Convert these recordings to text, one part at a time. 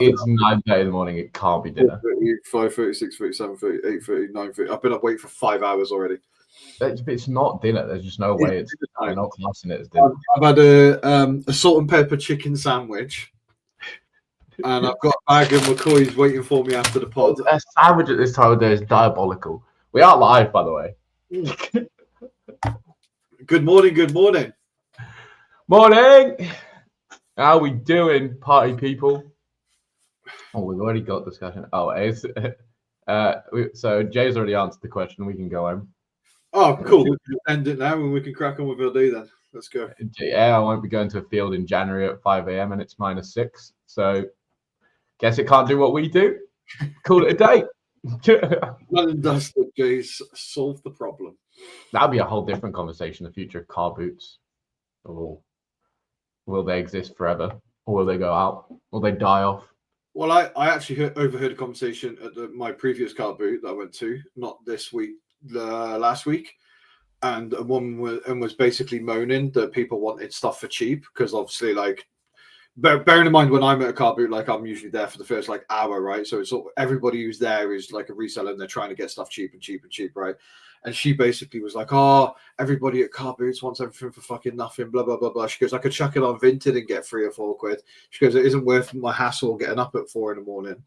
It's 9:30 in the morning. It can't be dinner. 5:30, 6:30, 7:30, 8:30, 9:30. I've been up waiting for 5 hours already. It's not dinner. There's just no way. We're not classing it as dinner. I've had a salt and pepper chicken sandwich, and I've got a bag of McCoys waiting for me after the pod. A sandwich at this time of day is diabolical. We are live, by the way. Good morning. Good morning. Morning. How we doing, party people? Oh, we've already got discussion. Oh, so Jay's already answered the question. We can go home. Oh, cool. We can end it now and we can crack on with our day then. Let's go. Yeah, I won't be going to a field in January at 5 a.m. and it's -6. So guess it can't do what we do. Call it a day. Well and dusted, Jay's solved the problem. That'll be a whole different conversation. The future of car boots. Or will they exist forever? Or will they go out? Will they die off? Well, I actually overheard a conversation at my previous car boot that I went to, not this week, last week, and a woman was basically moaning that people wanted stuff for cheap because obviously, like, bearing in mind when I'm at a car boot, like I'm usually there for the first like hour, right? So it's everybody who's there is like a reseller and they're trying to get stuff cheap and cheap and cheap, right? And she basically was like, "Oh, everybody at car boots wants everything for fucking nothing, blah blah blah blah." She goes, "I could chuck it on Vinted and get 3 or 4 quid." She goes, "It isn't worth my hassle getting up at 4 in the morning."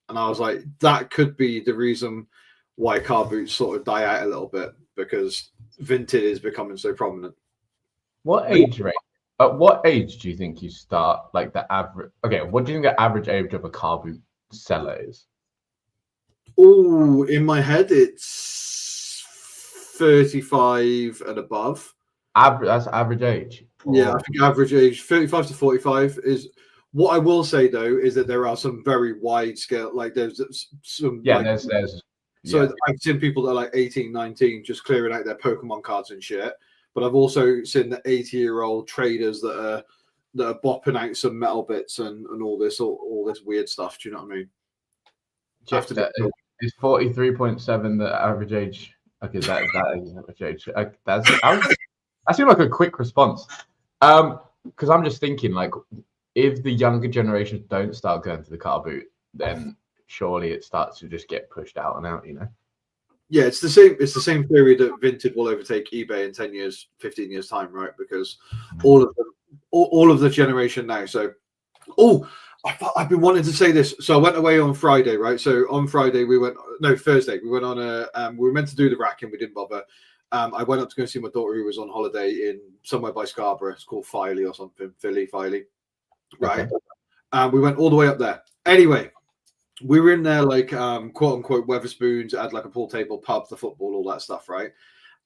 And I was like, that could be the reason why car boots sort of die out a little bit, because Vinted is becoming so prominent. What age rate? At what age do you think you start, like the average? Okay, what do you think the average age of a car boot seller is? Oh, in my head, it's 35 and above. That's average age. Yeah, I think average age 35 to 45 is. What I will say though is that there are some very wide scale, like there's some. Yeah, like, there's. So yeah. I've seen people that are like 18, 19 just clearing out their Pokemon cards and shit. But I've also seen the 80-year-old traders that are bopping out some metal bits and all this weird stuff. Do you know what I mean? Is 43.7 the average age? Okay, that is average age. That seemed like a quick response. Because I'm just thinking, like, if the younger generations don't start going to the car boot, then surely it starts to just get pushed out and out, you know? Yeah, it's the same theory that Vinted will overtake eBay in 10 years, 15 years time, right? Because all of the generation now. So, I've been wanting to say this. So I went away on Friday, right? So on Friday Thursday, we went on we were meant to do the racking, we didn't bother. I went up to go see my daughter who was on holiday in somewhere by Scarborough. It's called Filey or something, Filey, right? Okay. We went all the way up there. Anyway, we were in there like quote unquote Weatherspoons, had like a pool table, pub, the football, all that stuff, right?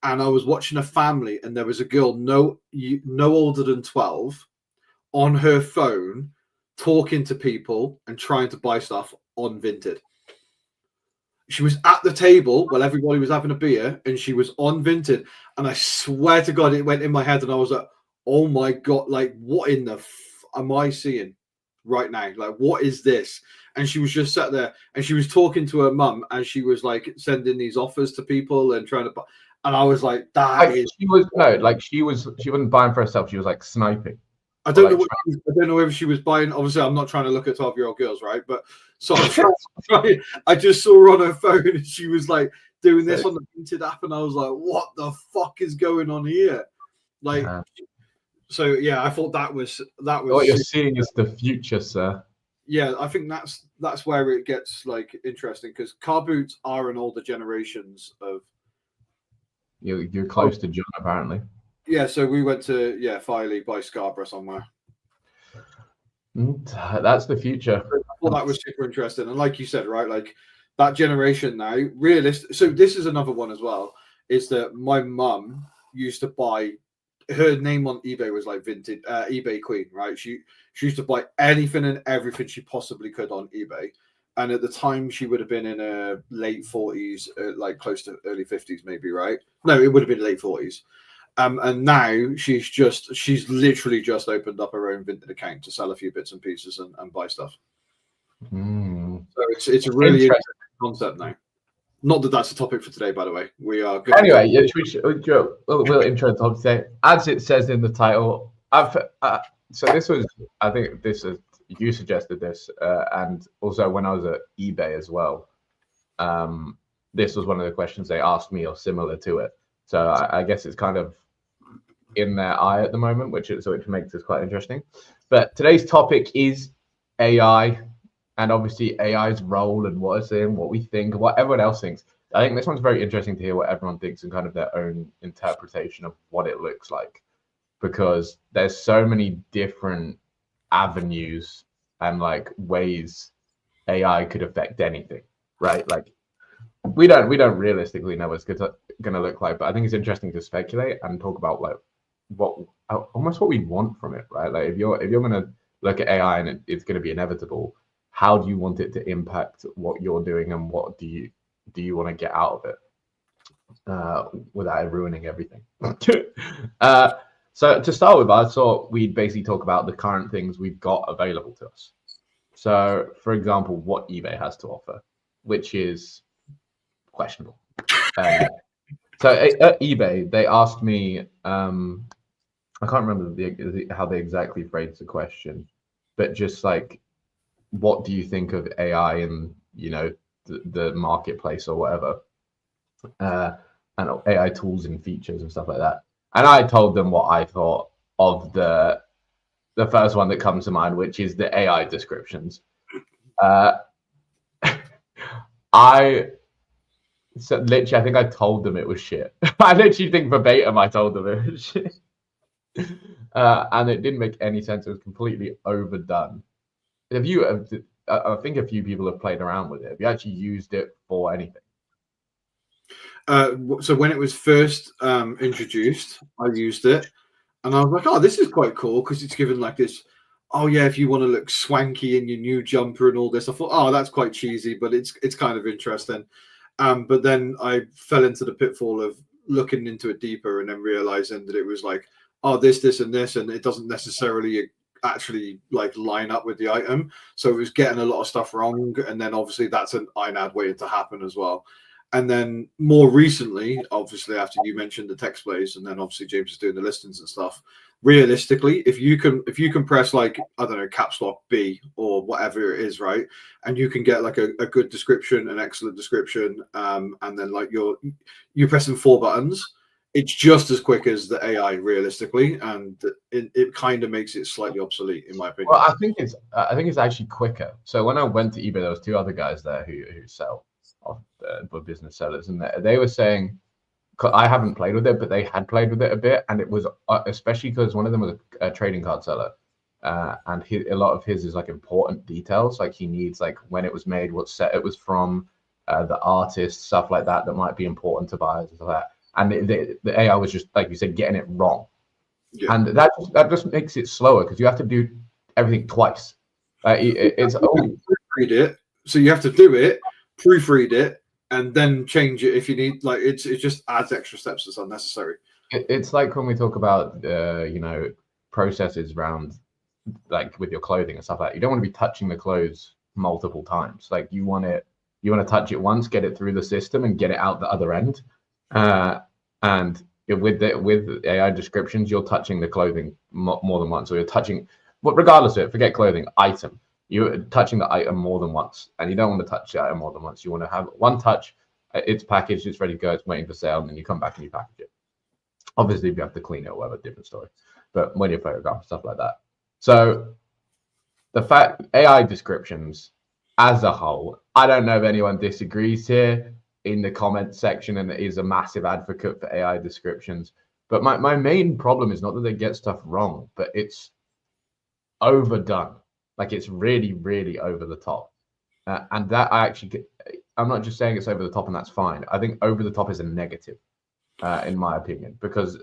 And I was watching a family, and there was a girl no older than 12 on her phone talking to people and trying to buy stuff on Vinted. She was at the table while everybody was having a beer, and she was on Vinted. And I swear to God, it went in my head, and I was like, "Oh my God! Like, what in the am I seeing right now? Like, what is this?" And she was just sat there, and she was talking to her mum, and she was like sending these offers to people and trying to buy. And I was like, she wasn't buying for herself. She was like sniping. I don't know whether she was buying. Obviously, I'm not trying to look at 12-year-old girls, right? But so I just saw her on her phone, and she was like doing this on the Vinted app, and I was like, "What the fuck is going on here?" Like, so yeah, I thought that was. What you're seeing is the future, sir. Yeah, I think that's where it gets like interesting, because car boots are an older generations of. You're close to John, apparently. Yeah, so we went to Filey by Scarborough somewhere. That's the future. I thought that was super interesting, and like you said, right, like that generation now, realistic. So this is another one as well. Is that my mum used to buy. Her name on eBay was like Vinted, eBay Queen, right? She used to buy anything and everything she possibly could on eBay. And at the time, she would have been in her late 40s, like close to early 50s, maybe, right? No, it would have been late 40s. And now she's literally just opened up her own Vinted account to sell a few bits and pieces and buy stuff. So it's a really interesting concept now. Not that that's a topic for today, by the way. We are good. Anyway, we'll intro the topic today. As it says in the title, so this was, I think this is you suggested this, and also when I was at eBay as well, this was one of the questions they asked me or similar to it. So I guess it's kind of in their eye at the moment, which makes this quite interesting. But today's topic is AI, and obviously AI's role and what it's in, what we think, what everyone else thinks. I think this one's very interesting to hear what everyone thinks and kind of their own interpretation of what it looks like, because there's so many different avenues and like ways AI could affect anything, right? Like we don't realistically know what it's gonna look like, but I think it's interesting to speculate and talk about like almost what we want from it, right? Like if you're gonna look at AI and it's gonna be inevitable, how do you want it to impact what you're doing, and what do you want to get out of it without it ruining everything? So to start with, I thought we'd basically talk about the current things we've got available to us. So, for example, what eBay has to offer, which is questionable. So at eBay, they asked me, I can't remember how they exactly phrased the question, but just like, what do you think of AI in, the marketplace or whatever, and AI tools and features and stuff like that. And I told them what I thought of the first one that comes to mind, which is the AI descriptions. Literally, I think I told them it was shit. I literally think verbatim I told them it was shit. And it didn't make any sense. It was completely overdone. I think a few people have played around with it. Have you actually used it for anything? So when it was first introduced, I used it, and I was like, "Oh, this is quite cool," because it's given like this. Oh yeah, if you want to look swanky in your new jumper and all this, I thought, "Oh, that's quite cheesy," but it's kind of interesting. But then I fell into the pitfall of looking into it deeper and then realizing that it was like, "Oh, this, and this," and it doesn't necessarily actually like line up with the item. So it was getting a lot of stuff wrong, and then obviously that's an INAD waiting to happen as well. And then more recently, obviously after you mentioned the text plays, and then obviously James is doing the listings and stuff. Realistically, if you can press like, I don't know, caps lock B or whatever it is, right, and you can get like a good description, an excellent description, and then like you're pressing 4 buttons, it's just as quick as the AI realistically, and it kind of makes it slightly obsolete in my opinion. Well, I think it's actually quicker. So when I went to eBay, there was 2 other guys there who sell for business sellers, and they were saying, I haven't played with it, but they had played with it a bit, and it was especially because one of them was a trading card seller, and a lot of his is like important details, like he needs like when it was made, what set it was from, the artist, stuff like that might be important to buyers and stuff like that. And the AI was just, like you said, getting it wrong. Yeah. And that just makes it slower because you have to do everything twice. It's proofread it, so you have to do it, proofread it, and then change it if you need. Like it just adds extra steps that's unnecessary. It's like when we talk about processes around like with your clothing and stuff like that. You don't want to be touching the clothes multiple times. Like you want to touch it once, get it through the system, and get it out the other end. And with AI descriptions, you're touching the clothing more than once. So you're touching, but regardless of it, forget clothing, item. You're touching the item more than once, and you don't want to touch the item more than once. You want to have one touch, it's packaged, it's ready to go, it's waiting for sale, and then you come back and you package it. Obviously, if you have to clean it or whatever, different story. But when you're photographing stuff like that. So the fact AI descriptions as a whole, I don't know if anyone disagrees here in the comment section and is a massive advocate for AI descriptions. But my main problem is not that they get stuff wrong, but it's overdone. Like it's really, really over the top. And that I'm not just saying it's over the top and that's fine. I think over the top is a negative, in my opinion, because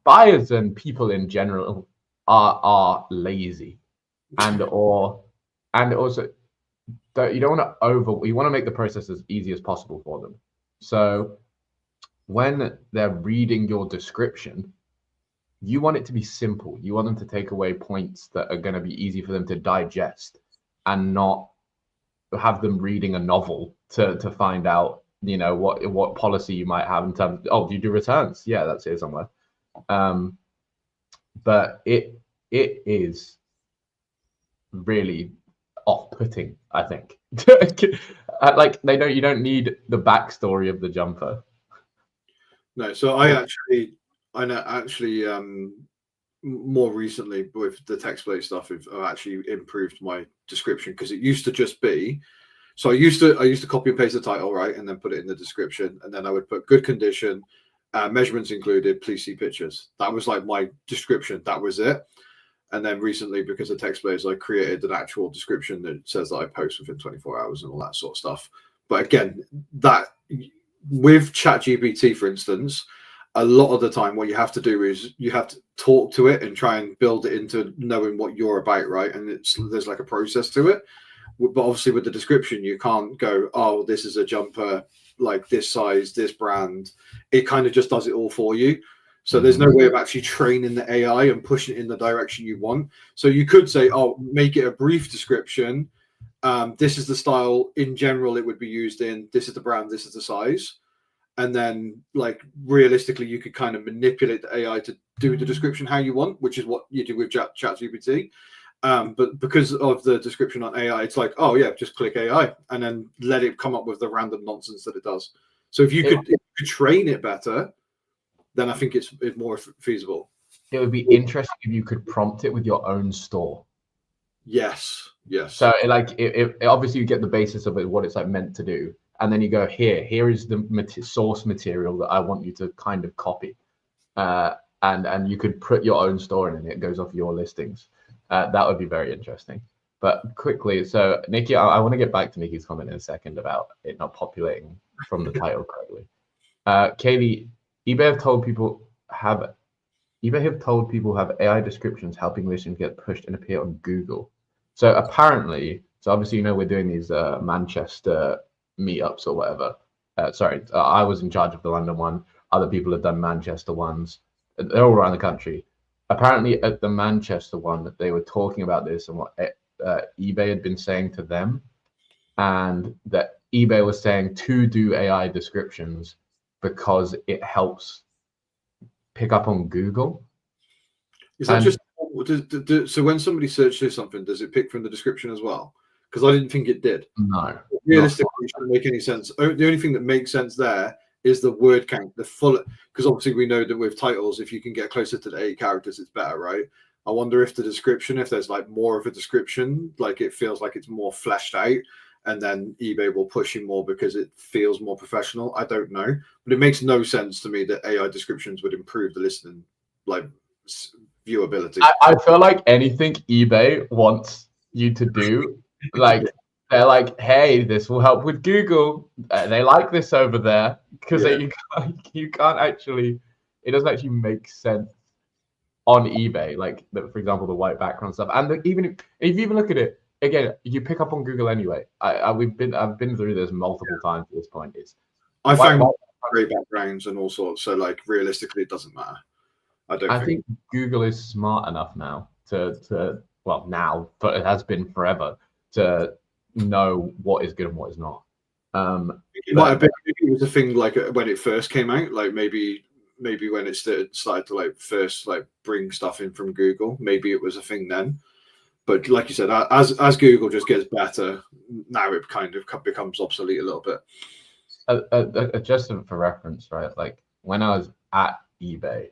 buyers and people in general are lazy, and also you don't want to you want to make the process as easy as possible for them. So when they're reading your description, you want it to be simple. You want them to take away points that are going to be easy for them to digest, and not have them reading a novel to find out, what policy you might have in terms of, oh, do you do returns? Yeah, that's here somewhere. But it is really off-putting, I think. Like you don't need the backstory of the jumper. No, so I know actually more recently with the text plate stuff, I've actually improved my description, because it used to just be. So I used to copy and paste the title, right, and then put it in the description, and then I would put good condition, measurements included, please see pictures. That was like my description. That was it. And then recently, because of text plays, I created an actual description that says that I post within 24 hours and all that sort of stuff. But again, that with ChatGPT, for instance, a lot of the time what you have to do is you have to talk to it and try and build it into knowing what you're about, right? And there's like a process to it. But obviously with the description, you can't go, oh, this is a jumper like this size, this brand. It kind of just does it all for you. So there's no way of actually training the AI and pushing it in the direction you want. So you could say, oh, make it a brief description. This is the style in general it would be used in. This is the brand. This is the size. And then, like, realistically, you could kind of manipulate the AI to do the description how you want, which is what you do with ChatGPT. But because of the description on AI, it's like, oh yeah, just click AI and then let it come up with the random nonsense that it does. So if you could train it better, then I think it's more feasible. It would be interesting if you could prompt it with your own store. Yes. So it obviously you get the basis of it, what it's like meant to do, and then you go, here is the source material that I want you to kind of copy, and you could put your own store in, and it goes off your listings. That would be very interesting. But quickly, so Nikki, I want to get back to Nikki's comment in a second about it not populating from the title correctly. Kaylee, eBay have told people have AI descriptions helping listings get pushed and appear on Google. So apparently, obviously, we're doing these Manchester meetups or whatever. I was in charge of the London one. Other people have done Manchester ones. They're all around the country. Apparently, at the Manchester one, they were talking about this and what eBay had been saying to them, and that eBay was saying to do AI descriptions because it helps pick up on Google. Is that so when somebody searches something, does it pick from the description as well? Because I didn't think it did. No. Realistically, it shouldn't make any sense. The only thing that makes sense there is the word count, the full, because obviously we know that with titles, if you can get closer to the 8 characters, it's better, right? I wonder if the description, if there's like more of a description, like it feels like it's more fleshed out, and then eBay will push you more because it feels more professional. I don't know, but it makes no sense to me that AI descriptions would improve the listening, like, viewability. I feel like anything eBay wants you to do, like they're like, hey, this will help with Google. They like this over there, because you can't actually, it doesn't actually make sense on eBay, like for example, the white background stuff. And even if you even look at it again, you pick up on Google anyway. I've been through this multiple times at this point. I found great backgrounds and all sorts. So like realistically, it doesn't matter. I think Google is smart enough now to now, but it has been forever, to know what is good and what is not. It might have been, maybe it was a thing like when it first came out, like maybe when it started to like first like bring stuff in from Google, maybe it was a thing then. But like you said, as Google just gets better, now it kind of becomes obsolete a little bit. Just for reference, right? Like when I was at eBay,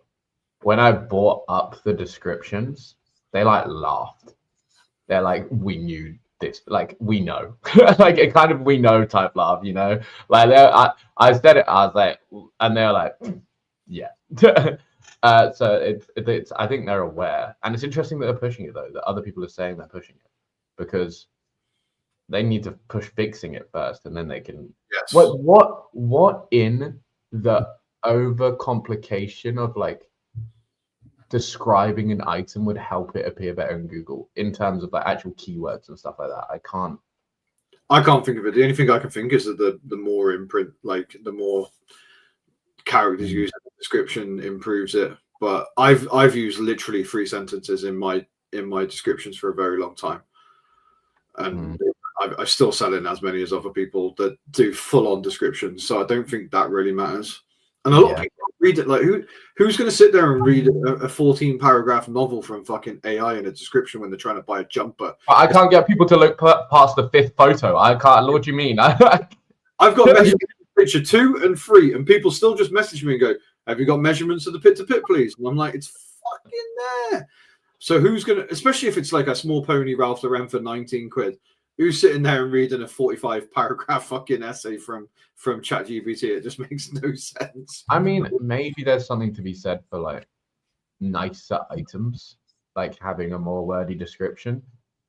when I brought up the descriptions, they like laughed. They're like, we knew this, like we know, like a kind of we know type laugh, Like I said it, I was like, and they're like, yeah. So it's I think they're aware, and it's interesting that they're pushing it though. That other people are saying they're pushing it because they need to push fixing it first, and then they can. Yes. What in the overcomplication of like describing an item would help it appear better in Google in terms of like actual keywords and stuff like that? I can't think of it. The only thing I can think is that the more imprint, like the more characters used in the description improves it. But I've used literally 3 sentences in my descriptions for a very long time, and I'm still selling as many as other people that do full on descriptions. So I don't think that really matters. And a lot of people read it. Like who's going to sit there and read a 14 paragraph novel from fucking AI in a description when they're trying to buy a jumper? I can't get people to look past the 5th photo. I can't. What do you mean? I've got measurements picture 2 and 3, and people still just message me and go, "Have you got measurements of the pit to pit, please?" And I'm like, "It's fucking there." So who's gonna, especially if it's like a small pony Ralph Lauren for 19 quid? Who's sitting there and reading a 45 paragraph fucking essay from ChatGPT? It just makes no sense. I mean, maybe there's something to be said for like nicer items, like having a more wordy description.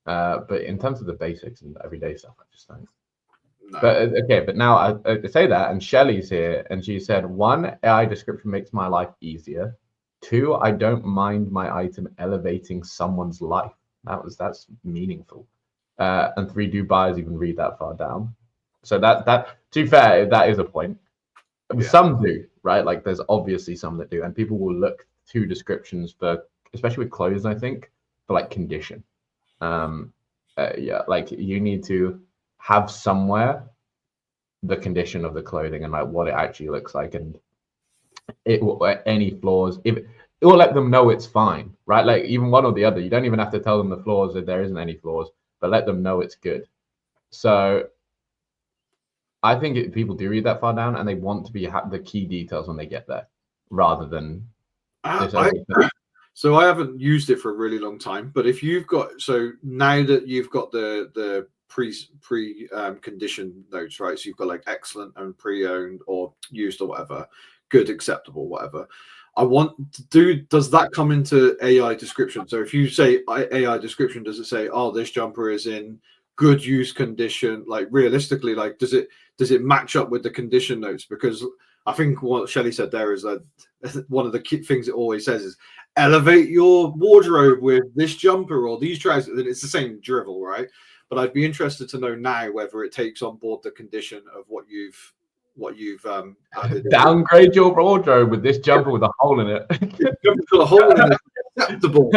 But in terms of the basics and everyday stuff, I just don't. No. But okay, but now I say that, and Shelly's here, and she said, 1, AI description makes my life easier. 2, I don't mind my item elevating someone's life. That's meaningful. And 3, do buyers even read that far down? So that to be fair, that is a point. Yeah. Some do, right? Like there's obviously some that do, and people will look to descriptions for, especially with clothes, I think, for like condition. Yeah, like you need to have somewhere the condition of the clothing and like what it actually looks like, and it will, any flaws, if it will let them know it's fine, right? Like even one or the other. You don't even have to tell them the flaws if there isn't any flaws, but let them know it's good. So I think people do read that far down, and they want to be the key details when they get there, rather than. So I haven't used it for a really long time, but if you've got, so now that you've got the pre condition notes, right? So you've got like excellent and pre-owned or used or whatever, good, acceptable, whatever. I want to do, does that come into AI description? So if you say AI description, does it say, oh, this jumper is in good use condition? Like realistically, like does it match up with the condition notes? Because I think what Shelley said there is that one of the key things it always says is elevate your wardrobe with this jumper or these trousers. It's the same drivel, right? But I'd be interested to know now whether it takes on board the condition of what you've added. Downgrade your wardrobe with this jumper with a hole in it. Jumper with a hole in it. Acceptable.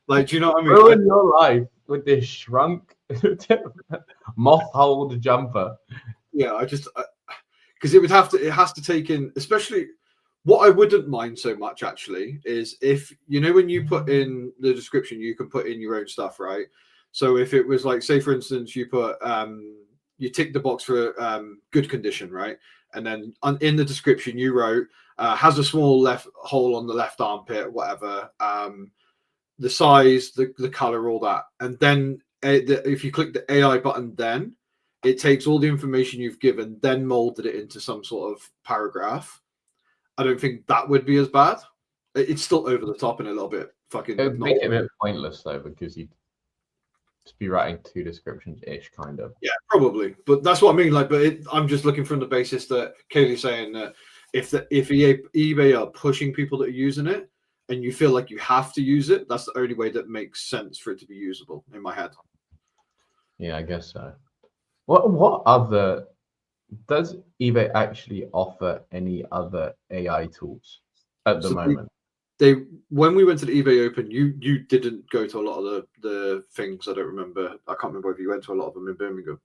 Like, do you know what I mean? Ruin your life with this shrunk, moth-holed jumper. Yeah, because it has to take in, especially what I wouldn't mind so much actually is if, you know, when you put in the description, you can put in your own stuff, right? So if it was like, say for instance, you put, you tick the box for good condition, right? And then in the description you wrote, has a small left hole on the left armpit, whatever, the size, the color, all that. And then if you click the AI button, then it takes all the information you've given, then molded it into some sort of paragraph. I don't think that would be as bad. It's still over the top and a little bit fucking. It would make it a bit pointless though, because you'd just be writing 2 descriptions-ish, kind of. Yeah, probably. But that's what I mean. Like, but I'm just looking from the basis that Kaylee's saying that if eBay are pushing people that are using it, and you feel like you have to use it, that's the only way that makes sense for it to be usable in my head. Yeah, I guess so. What other, does eBay actually offer any other AI tools at the moment? When we went to the eBay Open, you didn't go to a lot of the things. I don't remember. I can't remember if you went to a lot of them in Birmingham.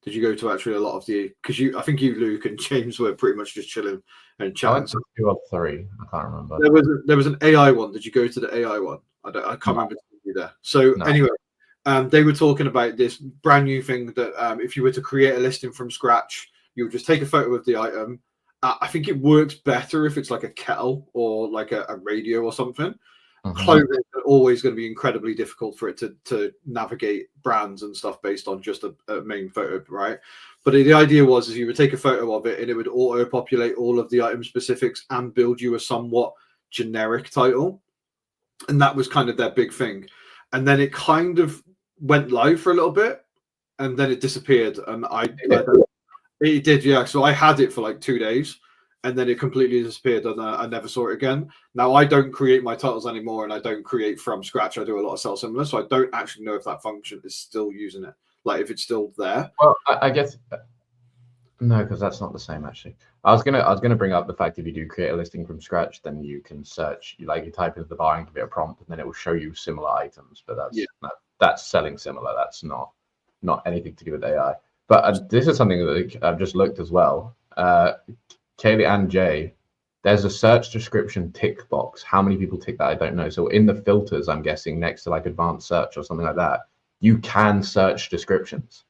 Did you go to actually a lot of the? Because I think you, Luke, and James were pretty much just chilling and chatting. I went to 2 or 3. I can't remember. There was an AI one. Did you go to the AI one? I can't remember you there. So anyway, they were talking about this brand new thing that if you were to create a listing from scratch, you would just take a photo of the item. I think it works better if it's like a kettle or like a radio or something. Mm-hmm. Clothing is always going to be incredibly difficult for it to navigate brands and stuff based on just a main photo, right? But the idea was you would take a photo of it and it would auto-populate all of the item specifics and build you a somewhat generic title. And that was kind of their big thing. And then it kind of went live for a little bit and then it disappeared. And it did, yeah. So I had it for like 2 days and then it completely disappeared and I never saw it again. Now I don't create my titles anymore and I don't create from scratch. I do a lot of sell similar. So I don't actually know if that function is still using it. Like if it's still there. Well, I guess no, because that's not the same actually. I was gonna bring up the fact if you do create a listing from scratch, then you can search. You type into the bar and give it a prompt, and then it will show you similar items. But that's selling similar. That's not anything to do with AI. But this is something that I've just looked as well. Kaylee and Jay there's a search description tick box. How many people tick that? I don't know. So in the filters, I'm guessing next to like advanced search or something like that, you can search descriptions.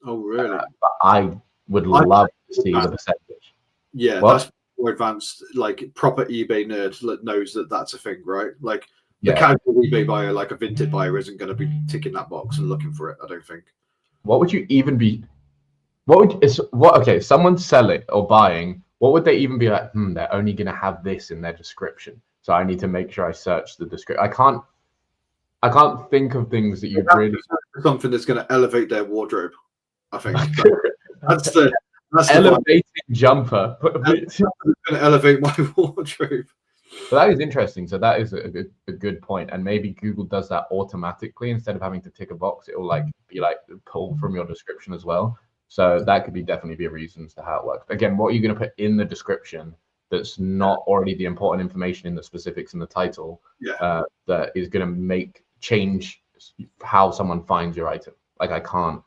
Oh, really? But I would love to see the percentage. Yeah, What? that's more advanced. Like proper eBay nerd that knows that that's a thing, right? Like the Yeah. casual eBay buyer, like a Vinted buyer, isn't going to be ticking that box and looking for it. I don't think. What would you even be? What? Okay, someone's selling or buying. What would they even be like? They're only going to have this in their description, so I need to make sure I search the description. I can't think of things that you'd really Something that's going to elevate their wardrobe. I think that's the elevating jumper. that's going to elevate my wardrobe. So that is interesting. So that is a good point. And maybe Google does that automatically instead of having to tick a box. It will like be like pulled from your description as well. So that could be definitely be a reason as to how it works. Again, what are you going to put in the description that's not already the important information in the specifics in the title? Yeah. That is going to change how someone finds your item. Like I can't.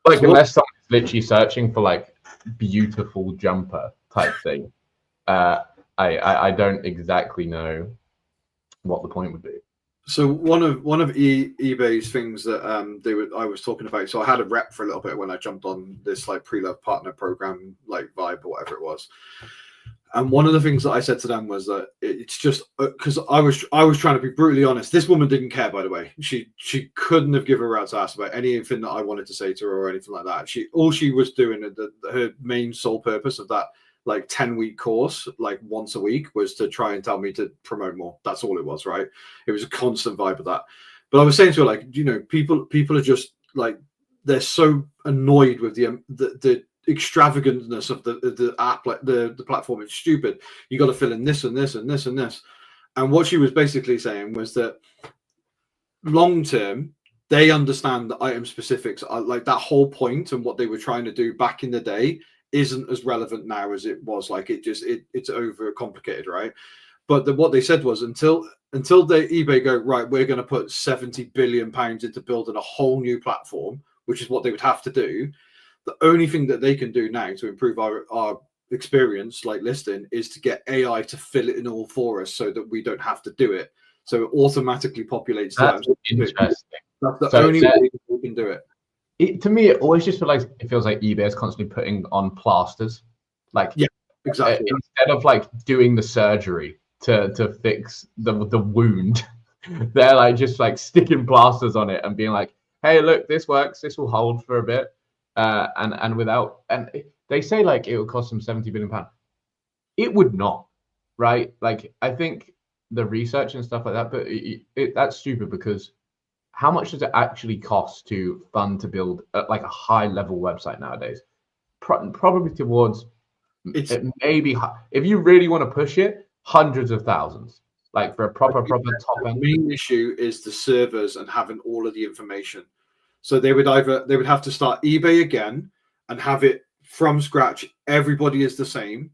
Like unless someone's literally searching for like beautiful jumper type thing. I don't exactly know what the point would be. So one of eBay's things that I was talking about. So I had a rep for a little bit when I jumped on this like pre-love partner program, like Vibe or whatever it was. And one of the things that I said to them was that it's just because I was trying to be brutally honest. This woman didn't care, by the way. She couldn't have given a rat's ass about anything that I wanted to say to her or anything like that. All she was doing, her main sole purpose of that like 10-week course, like once a week, was to try and tell me to promote more. That's all it was, right? It was a constant vibe of that. But I was saying to her, like, you know, people are just like, they're so annoyed with the extravagantness of the app, like the platform. It's stupid. You got to fill in this and this and this and this. And what she was basically saying was that long term, they understand the item specifics are like that whole point, and what they were trying to do back in the day isn't as relevant now as it was. Like it's over complicated, right? But what they said was until the eBay go, right, we're going to put 70 billion pounds into building a whole new platform, which is what they would have to do. The only thing that they can do now to improve our experience, like listing, is to get AI to fill it in all for us so that we don't have to do it. So it automatically populates. That's interesting. That's the only way we can do it. To me, it always just feels like eBay is constantly putting on plasters. Like, yeah, exactly. Instead of like doing the surgery to fix the wound, they're like just like sticking plasters on it and being like, hey, look, this works. This will hold for a bit. And they say like it would cost them 70 billion pounds. It would not, right? Like I think the research and stuff like that, but that's stupid because how much does it actually cost to fund to build like a high level website nowadays? Probably towards maybe if you really want to push it, hundreds of thousands. Like for a proper top end. The main issue is the servers and having all of the information. So they would have to start eBay again and have it from scratch. Everybody is the same,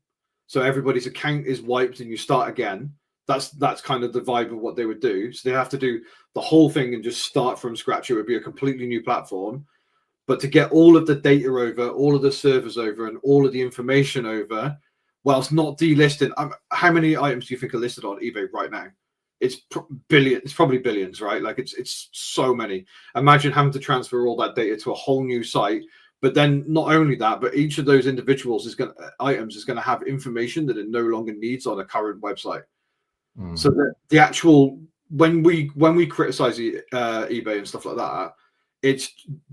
so everybody's account is wiped and you start again. That's kind of the vibe of what they would do. So they have to do the whole thing and just start from scratch. It would be a completely new platform. But to get all of the data over, all of the servers over, and all of the information over, whilst not delisting, how many items do you think are listed on eBay right now? It's billion. It's probably billions, right? Like it's so many. Imagine having to transfer all that data to a whole new site. But then not only that, but each of those individuals items is going to have information that it no longer needs on a current website. So the actual when we criticize eBay and stuff like that,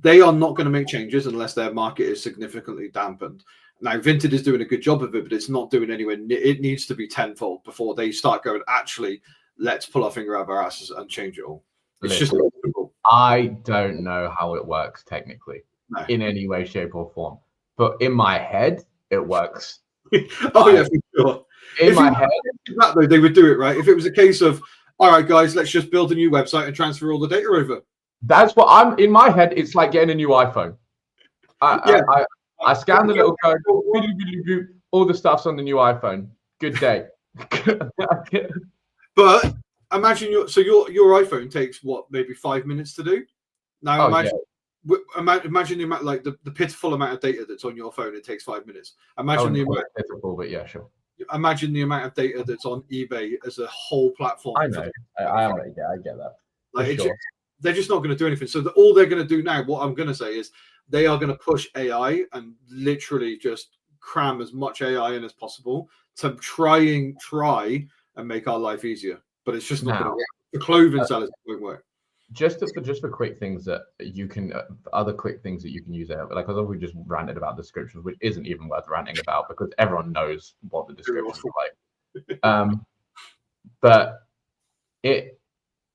they are not going to make changes unless their market is significantly dampened. Now Vinted is doing a good job of it, but it's not doing anywhere. It needs to be tenfold before they start going, actually, let's pull our finger out of our asses and change it all. It's just I don't know how it works technically in any way, shape, or form, but in my head it works. Oh yeah, for sure. In my head, they would do it right. If it was a case of, all right, guys, let's just build a new website and transfer all the data over. That's what I'm in my head. It's like getting a new iPhone. I scan the little code, all the stuff's on the new iPhone. Good day. But imagine your iPhone takes what, maybe 5 minutes to do. Now imagine the amount, like the pitiful amount of data that's on your phone. It takes 5 minutes. Imagine the amount. Pitiful, but yeah, sure. imagine the amount of data that's on eBay as a whole platform. I know. I get that. Like sure. They're just not going to do anything. So all they're going to do now, what I'm going to say is, they are going to push AI and literally just cram as much AI in as possible to try and make our life easier. But it's just not going to work. The clothing sellers won't work. Just for quick things that you can, other quick things that you can use there. Like, although we just ranted about descriptions, which isn't even worth ranting about because everyone knows what the descriptions are like. But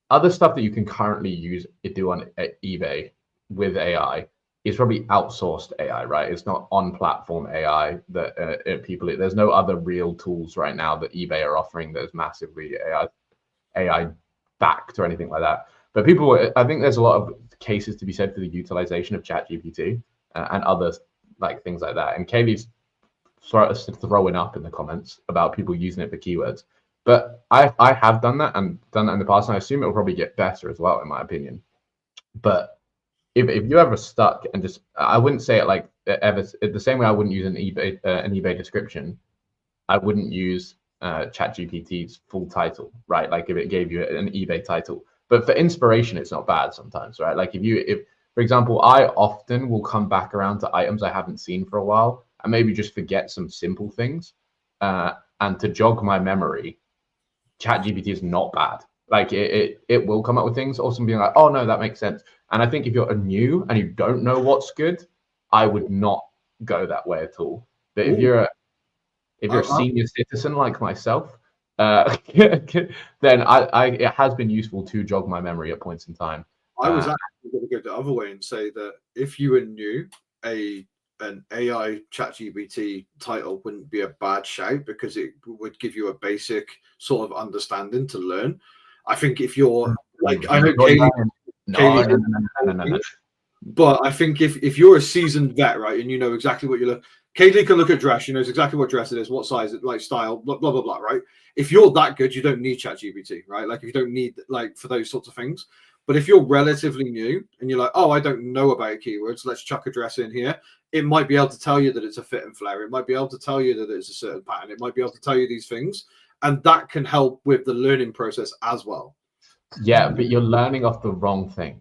other stuff that you can currently use do on eBay with AI is probably outsourced AI, right? It's not on-platform AI that people. There's no other real tools right now that eBay are offering that is massively AI backed or anything like that. But I think there's a lot of cases to be said for the utilization of ChatGPT and other like things like that. And Kaylee's throwing up in the comments about people using it for keywords. But I have done that and done that in the past, and I assume it will probably get better as well, in my opinion. But if you ever stuck and just, I wouldn't say it like ever the same way I wouldn't use an eBay description, I wouldn't use ChatGPT's full title, right? Like if it gave you an eBay title. But for inspiration, it's not bad sometimes, right? Like if for example, I often will come back around to items I haven't seen for a while and maybe just forget some simple things. And to jog my memory, ChatGPT is not bad. Like it will come up with things, also being like, oh no, that makes sense. And I think if you're new and you don't know what's good, I would not go that way at all. But if you're a senior citizen like myself, then it has been useful to jog my memory at points in time. I was actually going to go the other way and say that if you were new, an AI ChatGPT title wouldn't be a bad shout because it would give you a basic sort of understanding to learn. I think if you're like, I know Kaylee, but I think if you're a seasoned vet, right, and you know exactly what you look, Kaylee can look at dress, she knows exactly what dress it is, what size it, like style, blah blah blah, right? If you're that good, you don't need ChatGPT, right? Like if you don't need like for those sorts of things. But if you're relatively new and you're like, oh, I don't know about keywords, let's chuck a dress in here. It might be able to tell you that it's a fit and flare. It might be able to tell you that it's a certain pattern. It might be able to tell you these things. And that can help with the learning process as well. Yeah, but you're learning off the wrong thing,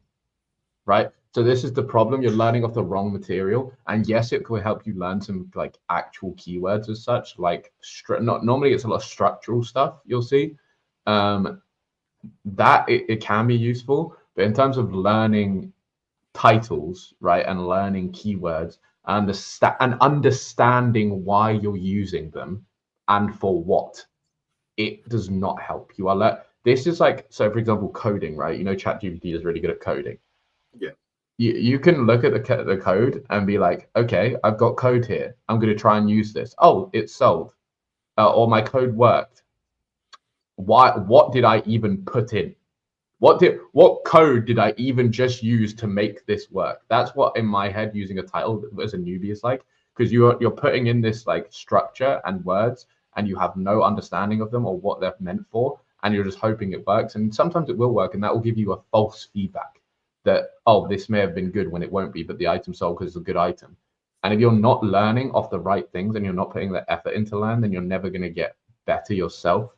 right? So this is the problem. You're learning off the wrong material. And yes, it will help you learn some like actual keywords as such. Like normally it's a lot of structural stuff you'll see. That it can be useful, but in terms of learning titles, right, and learning keywords and understanding why you're using them and for what, it does not help you. This is like, so for example, coding, right? You know, ChatGPT is really good at coding. Yeah. You can look at the code and be like, okay, I've got code here. I'm going to try and use this. Oh, it's sold, or my code worked. What did I even put in? What code did I even just use to make this work? That's what in my head using a title as a newbie is like, because you're putting in this like structure and words and you have no understanding of them or what they're meant for, and you're just hoping it works. And sometimes it will work, and that will give you a false feedback that, oh, this may have been good when it won't be, but the item sold because it's a good item. And if you're not learning off the right things and you're not putting the effort into learn, then you're never going to get better yourself.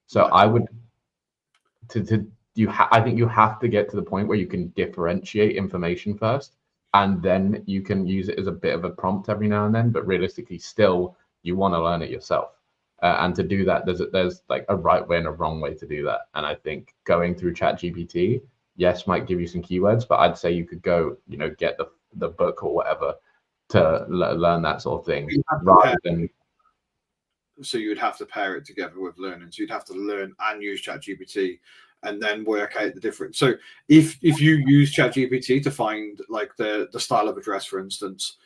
So I would I think you have to get to the point where you can differentiate information first, and then you can use it as a bit of a prompt every now and then. But realistically, still, you want to learn it yourself. And to do that, there's like a right way and a wrong way to do that. And I think going through ChatGPT, yes, might give you some keywords, but I'd say you could go, get the book or whatever to learn that sort of thing rather than. So you would have to pair it together with learning. So you'd have to learn and use ChatGPT and then work out the difference. So if you use ChatGPT to find like the style of a dress, for instance,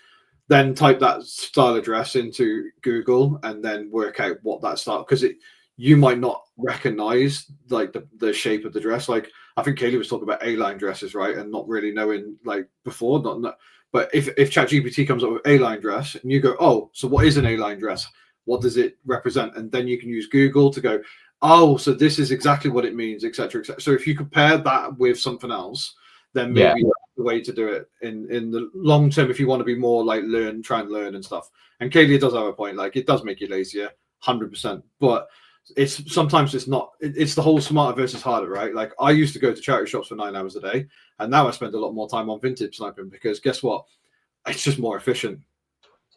then type that style of dress into Google and then work out what that style, because you might not recognize like the shape of the dress. Like I think Kaylee was talking about A-line dresses, right? And not really knowing like before, but if ChatGPT comes up with A-line dress and you go, oh, so what is an A-line dress? What does it represent? And then you can use Google to go, oh, so this is exactly what it means, etc., etc. So if you compare that with something else, then maybe that's the way to do it in the long term if you want to be more like try and learn and stuff. And Kaylee does have a point, like it does make you lazier. 100%. But sometimes it's not. It's the whole smarter versus harder, right? Like I used to go to charity shops for 9 hours a day, and now I spend a lot more time on vintage sniping because guess what? It's just more efficient.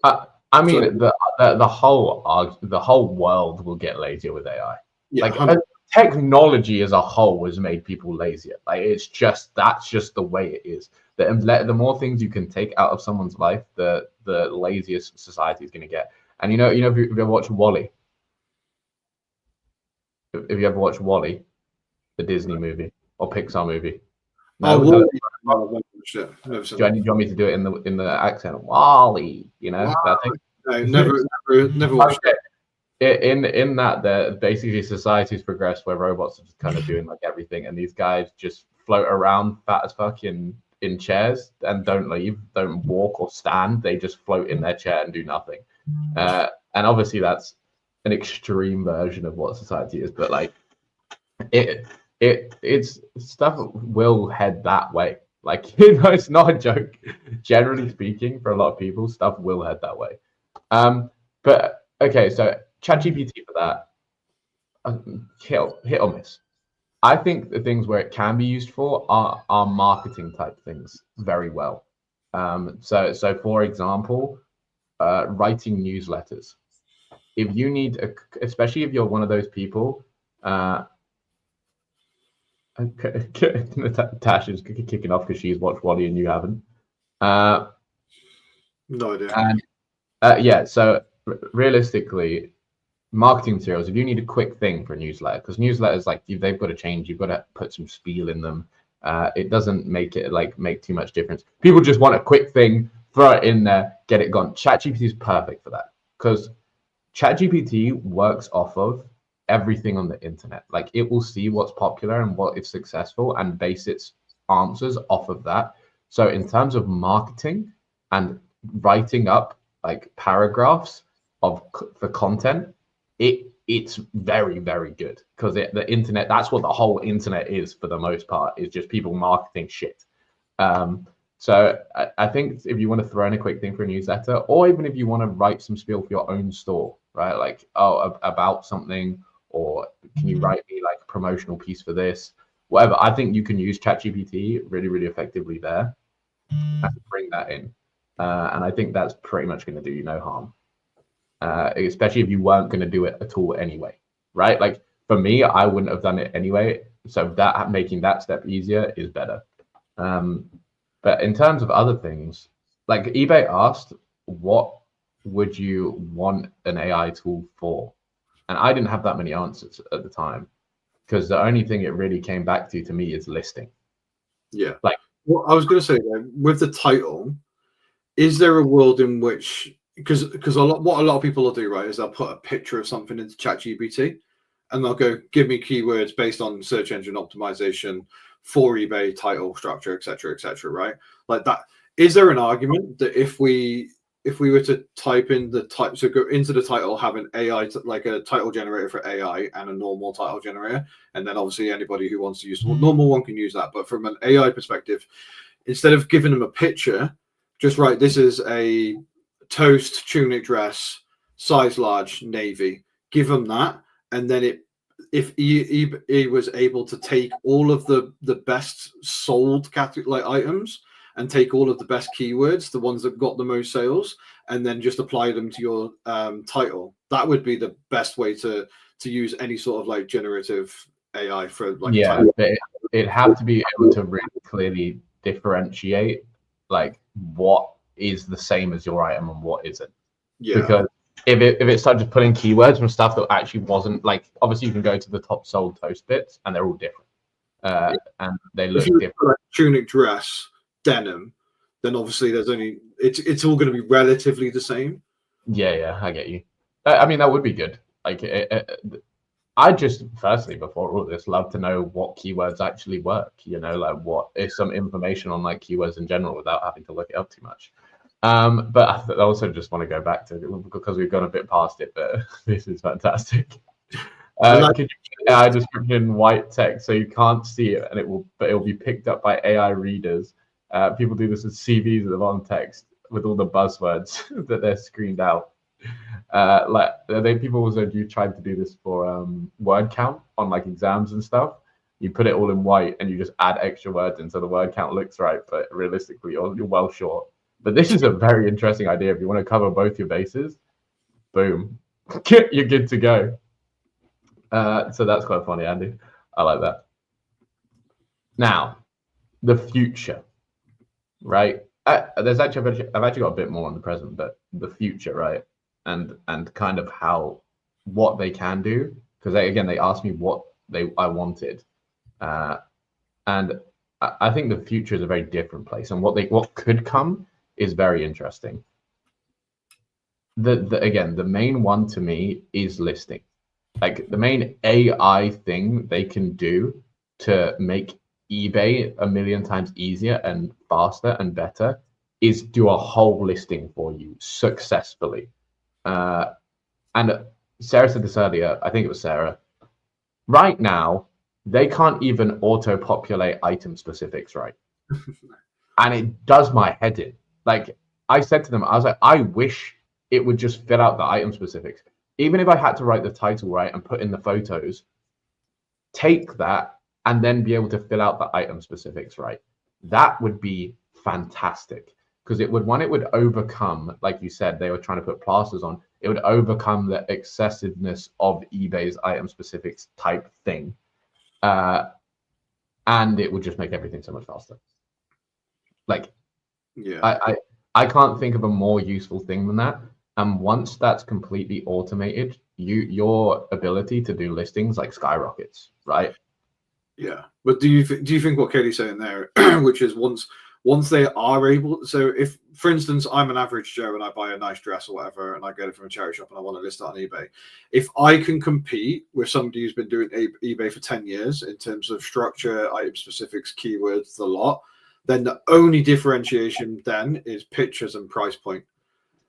I mean, the whole world will get lazier with AI. Yeah, like technology as a whole has made people lazier. Like that's just the way it is. The more things you can take out of someone's life, the laziest society is going to get. And if you ever watched Wall-E, if you ever watched Wall-E, the Disney movie or Pixar movie. No, no, do you want me to do it in the accent? Wall-E, that thing? No, never watched it. In that, basically society's progressed where robots are just kind of doing like everything, and these guys just float around fat as fuck in chairs and don't leave, don't walk or stand. They just float in their chair and do nothing. And obviously that's an extreme version of what society is, but like it's stuff will head that way. Like it's not a joke. Generally speaking, for a lot of people, stuff will head that way. But okay, so ChatGPT for that, hit or miss. I think the things where it can be used for are marketing type things very well. So for example, writing newsletters. If you need, especially if you're one of those people, Tasha's kicking off because she's watched Wall-E and you haven't. No idea. And yeah, so realistically, marketing materials, if you need a quick thing for a newsletter, because newsletters, like they've got to change, you've got to put some spiel in them. It doesn't make it make too much difference. People just want a quick thing, throw it in there, get it gone. ChatGPT is perfect for that because ChatGPT works off of everything on the internet. Like it will see what's popular and what is successful and base its answers off of that. So in terms of marketing and writing up like paragraphs for content, it's very, very good because the internet, that's what the whole internet is for the most part, is just people marketing shit. So I think if you want to throw in a quick thing for a newsletter, or even if you want to write some spiel for your own store, right? Like, about something, or can you write me like a promotional piece for this, whatever. I think you can use ChatGPT really, really effectively there and bring that in. And I think that's pretty much going to do you no harm. Especially if you weren't going to do it at all anyway, right? Like for me, I wouldn't have done it anyway. So that making that step easier is better. But in terms of other things, like eBay asked, what would you want an AI tool for? And I didn't have that many answers at the time because the only thing it really came back to me is listing. Yeah. Like what I was going to say then, with the title, is there a world in which, because what a lot of people will do, right, is they'll put a picture of something into ChatGPT and they'll go, give me keywords based on search engine optimization for eBay, title, structure, etc., right? Like that. Is there an argument that if we were to type in the type, so go into the title, have an AI, like a title generator for AI and a normal title generator, and then obviously anybody who wants to use the normal one can use that. But from an AI perspective, instead of giving them a picture, just write, this is a toast tunic dress, size large, navy. Give them that, and then if he was able to take all of the best sold category items and take all of the best keywords, the ones that got the most sales, and then just apply them to your title, that would be the best way to use any sort of like generative AI for like. Yeah, it'd have to be able to really clearly differentiate like what is the same as your item and what isn't. Yeah. Because if it started just putting keywords from stuff that actually wasn't, like, obviously you can go to the top sold toast bits and they're all different. And they look different. Like tunic dress, denim, then obviously it's all going to be relatively the same. Yeah, I get you. I mean, that would be good. Like, I just firstly, before all this, love to know what keywords actually work. Like what is some information on like keywords in general without having to look it up too much. But I also just want to go back to it because we've gone a bit past it, but this is fantastic. Could you put AI description white text so you can't see it, and it will be picked up by AI readers. People do this with CVs at the bottom text with all the buzzwords that they're screened out. Like people also do try to do this for word count on like exams and stuff. You put it all in white and you just add extra words in so the word count looks right, but realistically you're well short. But this is a very interesting idea. If you want to cover both your bases, boom, you're good to go. So that's quite funny, Andy. I like that. Now, the future, right? I've actually got a bit more on the present, but the future, right? And kind of what they can do, because they asked me what I wanted, and I think the future is a very different place, and what could come is very interesting. The main one to me is listing. Like the main AI thing they can do to make eBay a million times easier and faster and better is do a whole listing for you successfully. And Sarah said this earlier, I think it was Sarah. Right now, they can't even auto-populate item specifics right. And it does my head in. Like I said to them, I was like, I wish it would just fill out the item specifics. Even if I had to write the title right and put in the photos, take that and then be able to fill out the item specifics right. That would be fantastic because it would overcome, like you said, they were trying to put plasters on. It would overcome the excessiveness of eBay's item specifics type thing. And it would just make everything so much faster. Like, yeah, I can't think of a more useful thing than that. And once that's completely automated, your ability to do listings like skyrockets, right? Yeah, but do you think what Katie's saying there, which is once they are able, so if, for instance, I'm an average Joe and I buy a nice dress or whatever, and I get it from a charity shop and I want to list it on eBay, if I can compete with somebody who's been doing eBay for 10 years in terms of structure, item specifics, keywords, the lot, then the only differentiation then is pictures and price point.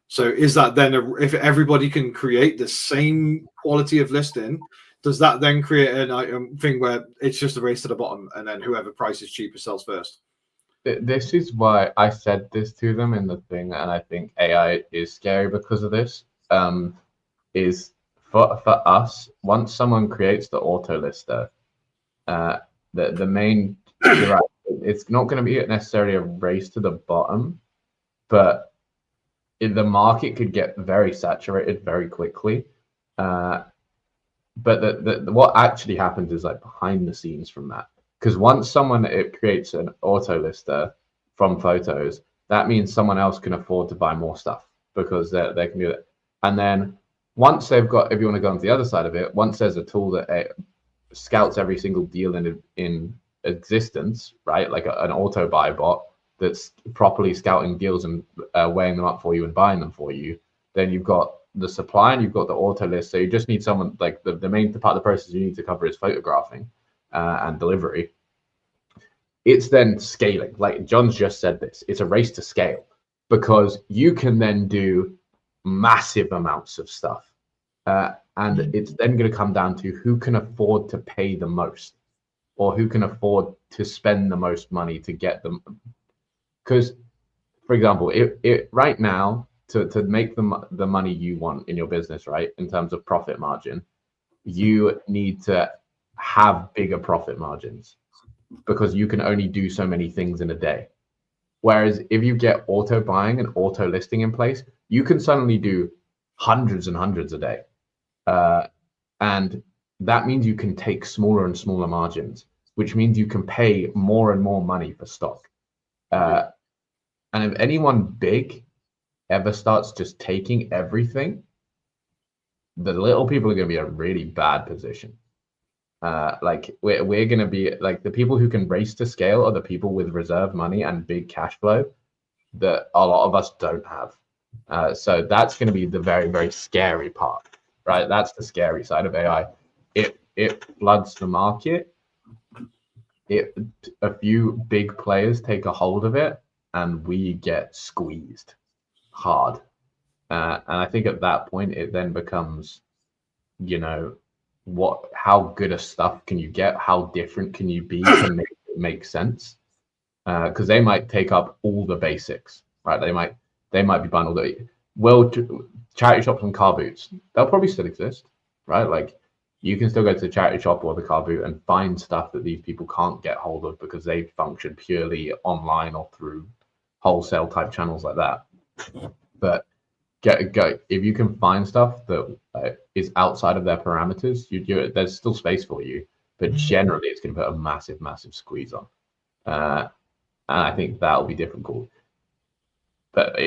So is that then, if everybody can create the same quality of listing, does that then create an item thing where it's just a race to the bottom and then whoever prices cheaper sells first? This is why I said this to them in the thing, and I think AI is scary because of this. Is for us, once someone creates the auto lister, the main, you're right, it's not going to be necessarily a race to the bottom, but the market could get very saturated very quickly. But what actually happens is like behind the scenes from that. Because once someone creates an auto lister from photos, that means someone else can afford to buy more stuff because they can do it. And then once they've got, if you want to go on the other side of it, once there's a tool that scouts every single deal in existence, right? Like an auto buy bot that's properly scouting deals and weighing them up for you and buying them for you, then you've got the supply and you've got the auto list. So you just need someone, like the main part of the process you need to cover is photographing and delivery. It's then scaling. Like John's just said this, it's a race to scale because you can then do massive amounts of stuff. And it's then going to come down to who can afford to pay the most or who can afford to spend the most money to get them. Because, for example, it right now, to make the money you want in your business, right, in terms of profit margin, you need to have bigger profit margins because you can only do so many things in a day. Whereas if you get auto buying and auto listing in place, you can suddenly do hundreds and hundreds a day. And that means you can take smaller and smaller margins, which means you can pay more and more money for stock. And if anyone big ever starts just taking everything, the little people are going to be in a really bad position. Like we're going to be like the people who can race to scale are the people with reserve money and big cash flow that a lot of us don't have. So that's going to be the very, very scary part, right? That's the scary side of AI. It floods the market. A few big players take a hold of it, and we get squeezed hard. And I think at that point, it then becomes, how good a stuff can you get? How different can you be to make it make sense? Because they might take up all the basics, right? They might be buying all the. will charity shops and car boots, they'll probably still exist, right? Like you can still go to the charity shop or the car boot and find stuff that these people can't get hold of because they function purely online or through wholesale type channels like that. But go if you can find stuff that is outside of their parameters, there's still space for you, but generally it's going to put a massive squeeze on, and I think that'll be difficult. But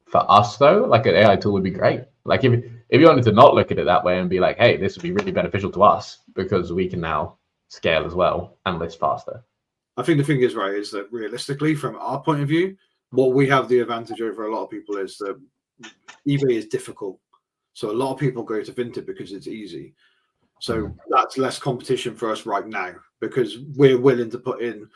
for us though, like an AI tool would be great. Like if you wanted to not look at it that way and be like, hey, this would be really beneficial to us because we can now scale as well and list faster. I think the thing is, right, is that realistically, from our point of view, what we have the advantage over a lot of people is that eBay is difficult. So a lot of people go to Vinted because it's easy. So that's less competition for us right now because we're willing to put in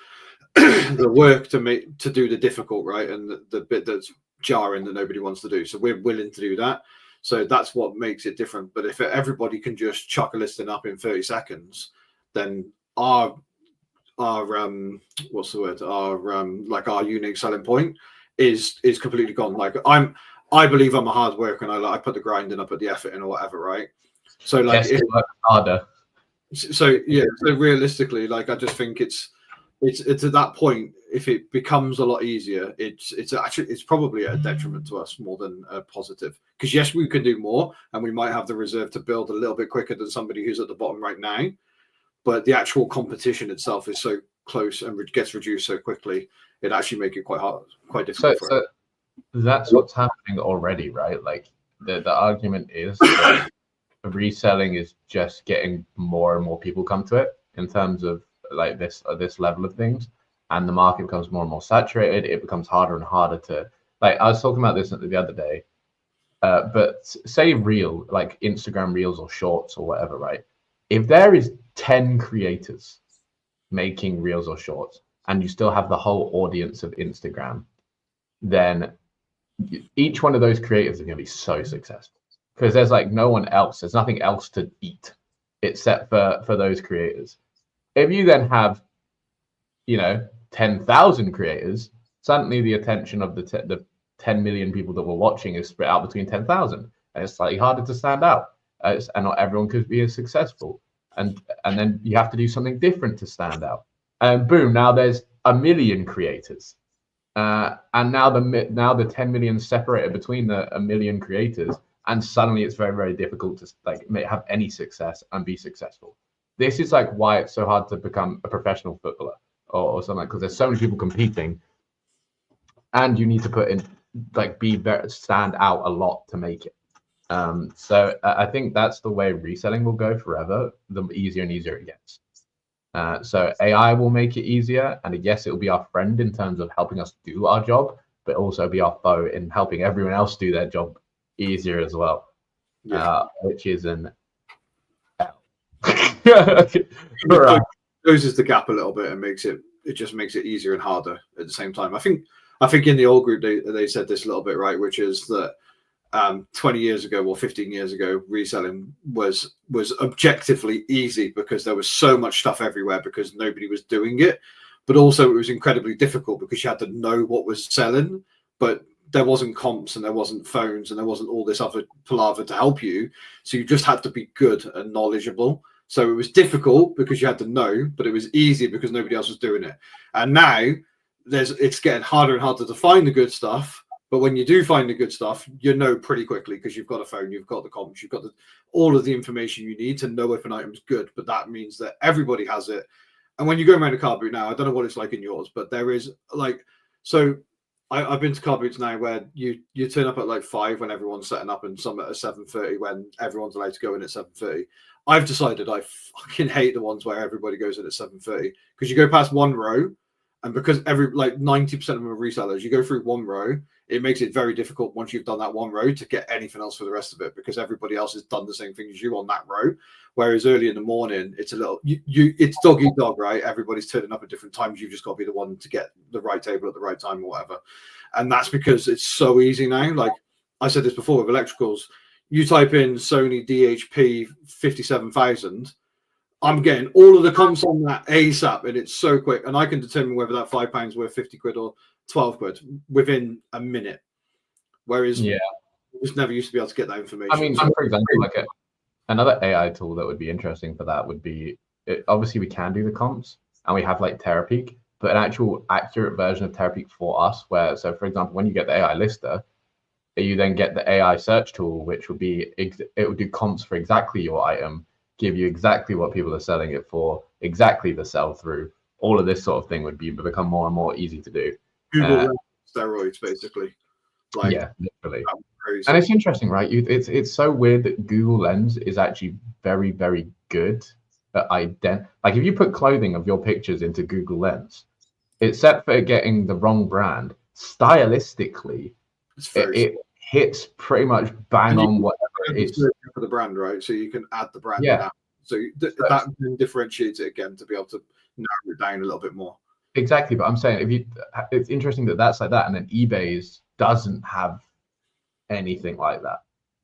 the work to do the difficult, right, and the bit that's jarring that nobody wants to do. So we're willing to do that. So that's what makes it different. But if everybody can just chuck a listing up in 30 seconds, then our what's the word? Our unique selling point is completely gone. Like I believe I'm a hard worker and I put the grind in, I put the effort in or whatever, right? So like work harder. So yeah, so realistically, like I just think it's at that point, if it becomes a lot easier, it's probably a detriment to us more than a positive. Because yes, we can do more and we might have the reserve to build a little bit quicker than somebody who's at the bottom right now. But the actual competition itself is so close and gets reduced so quickly, it actually makes it quite hard, quite difficult. So that's what's happening already, right? Like the argument is that reselling is just getting more and more people come to it in terms of like this level of things, and the market becomes more and more saturated. It becomes harder and harder to like. I was talking about this the other day, but say like Instagram Reels or Shorts or whatever, right? If there is 10 creators making Reels or Shorts, and you still have the whole audience of Instagram, then each one of those creators are going to be so successful because there's like no one else. There's nothing else to eat except for those creators. If you then have, 10,000 creators, suddenly the attention of the 10 million people that were watching is spread out between 10,000, and it's slightly harder to stand out. And not everyone could be as successful, and then you have to do something different to stand out. And boom, now there's a million creators, and now the 10 million separated between a million creators, and suddenly it's very, very difficult to like have any success and be successful. This is like why it's so hard to become a professional footballer or something, because there's so many people competing, and you need to put in like stand out a lot to make it. So I think that's the way reselling will go forever. The easier and easier it gets. So AI will make it easier, and yes, it will be our friend in terms of helping us do our job, but also be our foe in helping everyone else do their job easier as well. Which is an L. It closes the gap a little bit and just makes it easier and harder at the same time. I think in the old group they said this a little bit, right, which is that 20 years ago or 15 years ago, reselling was objectively easy because there was so much stuff everywhere because nobody was doing it, but also it was incredibly difficult because you had to know what was selling, but there wasn't comps and there wasn't phones and there wasn't all this other palaver to help you. So you just had to be good and knowledgeable. So it was difficult because you had to know, but it was easy because nobody else was doing it. And now it's getting harder and harder to find the good stuff. But when you do find the good stuff, you know pretty quickly because you've got a phone, you've got the comps, you've got all of the information you need to know if an item's good. But that means that everybody has it. And when you go around a car boot now, I don't know what it's like in yours, but there is like, so I've been to car boots now where you turn up at like 5 when everyone's setting up and some at 7:30 when everyone's allowed to go in at 7:30. I've decided I fucking hate the ones where everybody goes in at 7:30 because you go past one row, and because 90% of them are resellers, you go through one row, it makes it very difficult once you've done that one row to get anything else for the rest of it because everybody else has done the same thing as you on that row. Whereas early in the morning, it's a little it's dog eat dog, right? Everybody's turning up at different times. You've just got to be the one to get the right table at the right time or whatever. And that's because it's so easy now. Like I said this before with electricals, you type in Sony DHP 57,000. I'm getting all of the comps on that ASAP, and it's so quick. And I can determine whether that £5 worth 50 quid or 12 quid within a minute. whereas Yeah. you just never used to be able to get that information. I mean, for example, like another AI tool that would be interesting for that would be, obviously we can do the comps and we have like Terapeak, but an actual accurate version of Terapeak for us, where, so for example, when you get the AI lister, you then get the AI search tool, which will be, it will do comps for exactly your item, give you exactly what people are selling it for, exactly the sell through. All of this sort of thing would become more and more easy to do. Google steroids, basically. Like, yeah, literally. crazy. And it's interesting, right? It's so weird that Google Lens is actually very, very good at like if you put clothing of your pictures into Google Lens, except for getting the wrong brand, stylistically, it hits pretty much bang on whatever it is for the brand, right? So you can add the brand. Yeah. So that then differentiates it again to be able to narrow it down a little bit more. Exactly, but I'm saying it's interesting that that's like that, and then eBay's doesn't have anything like that.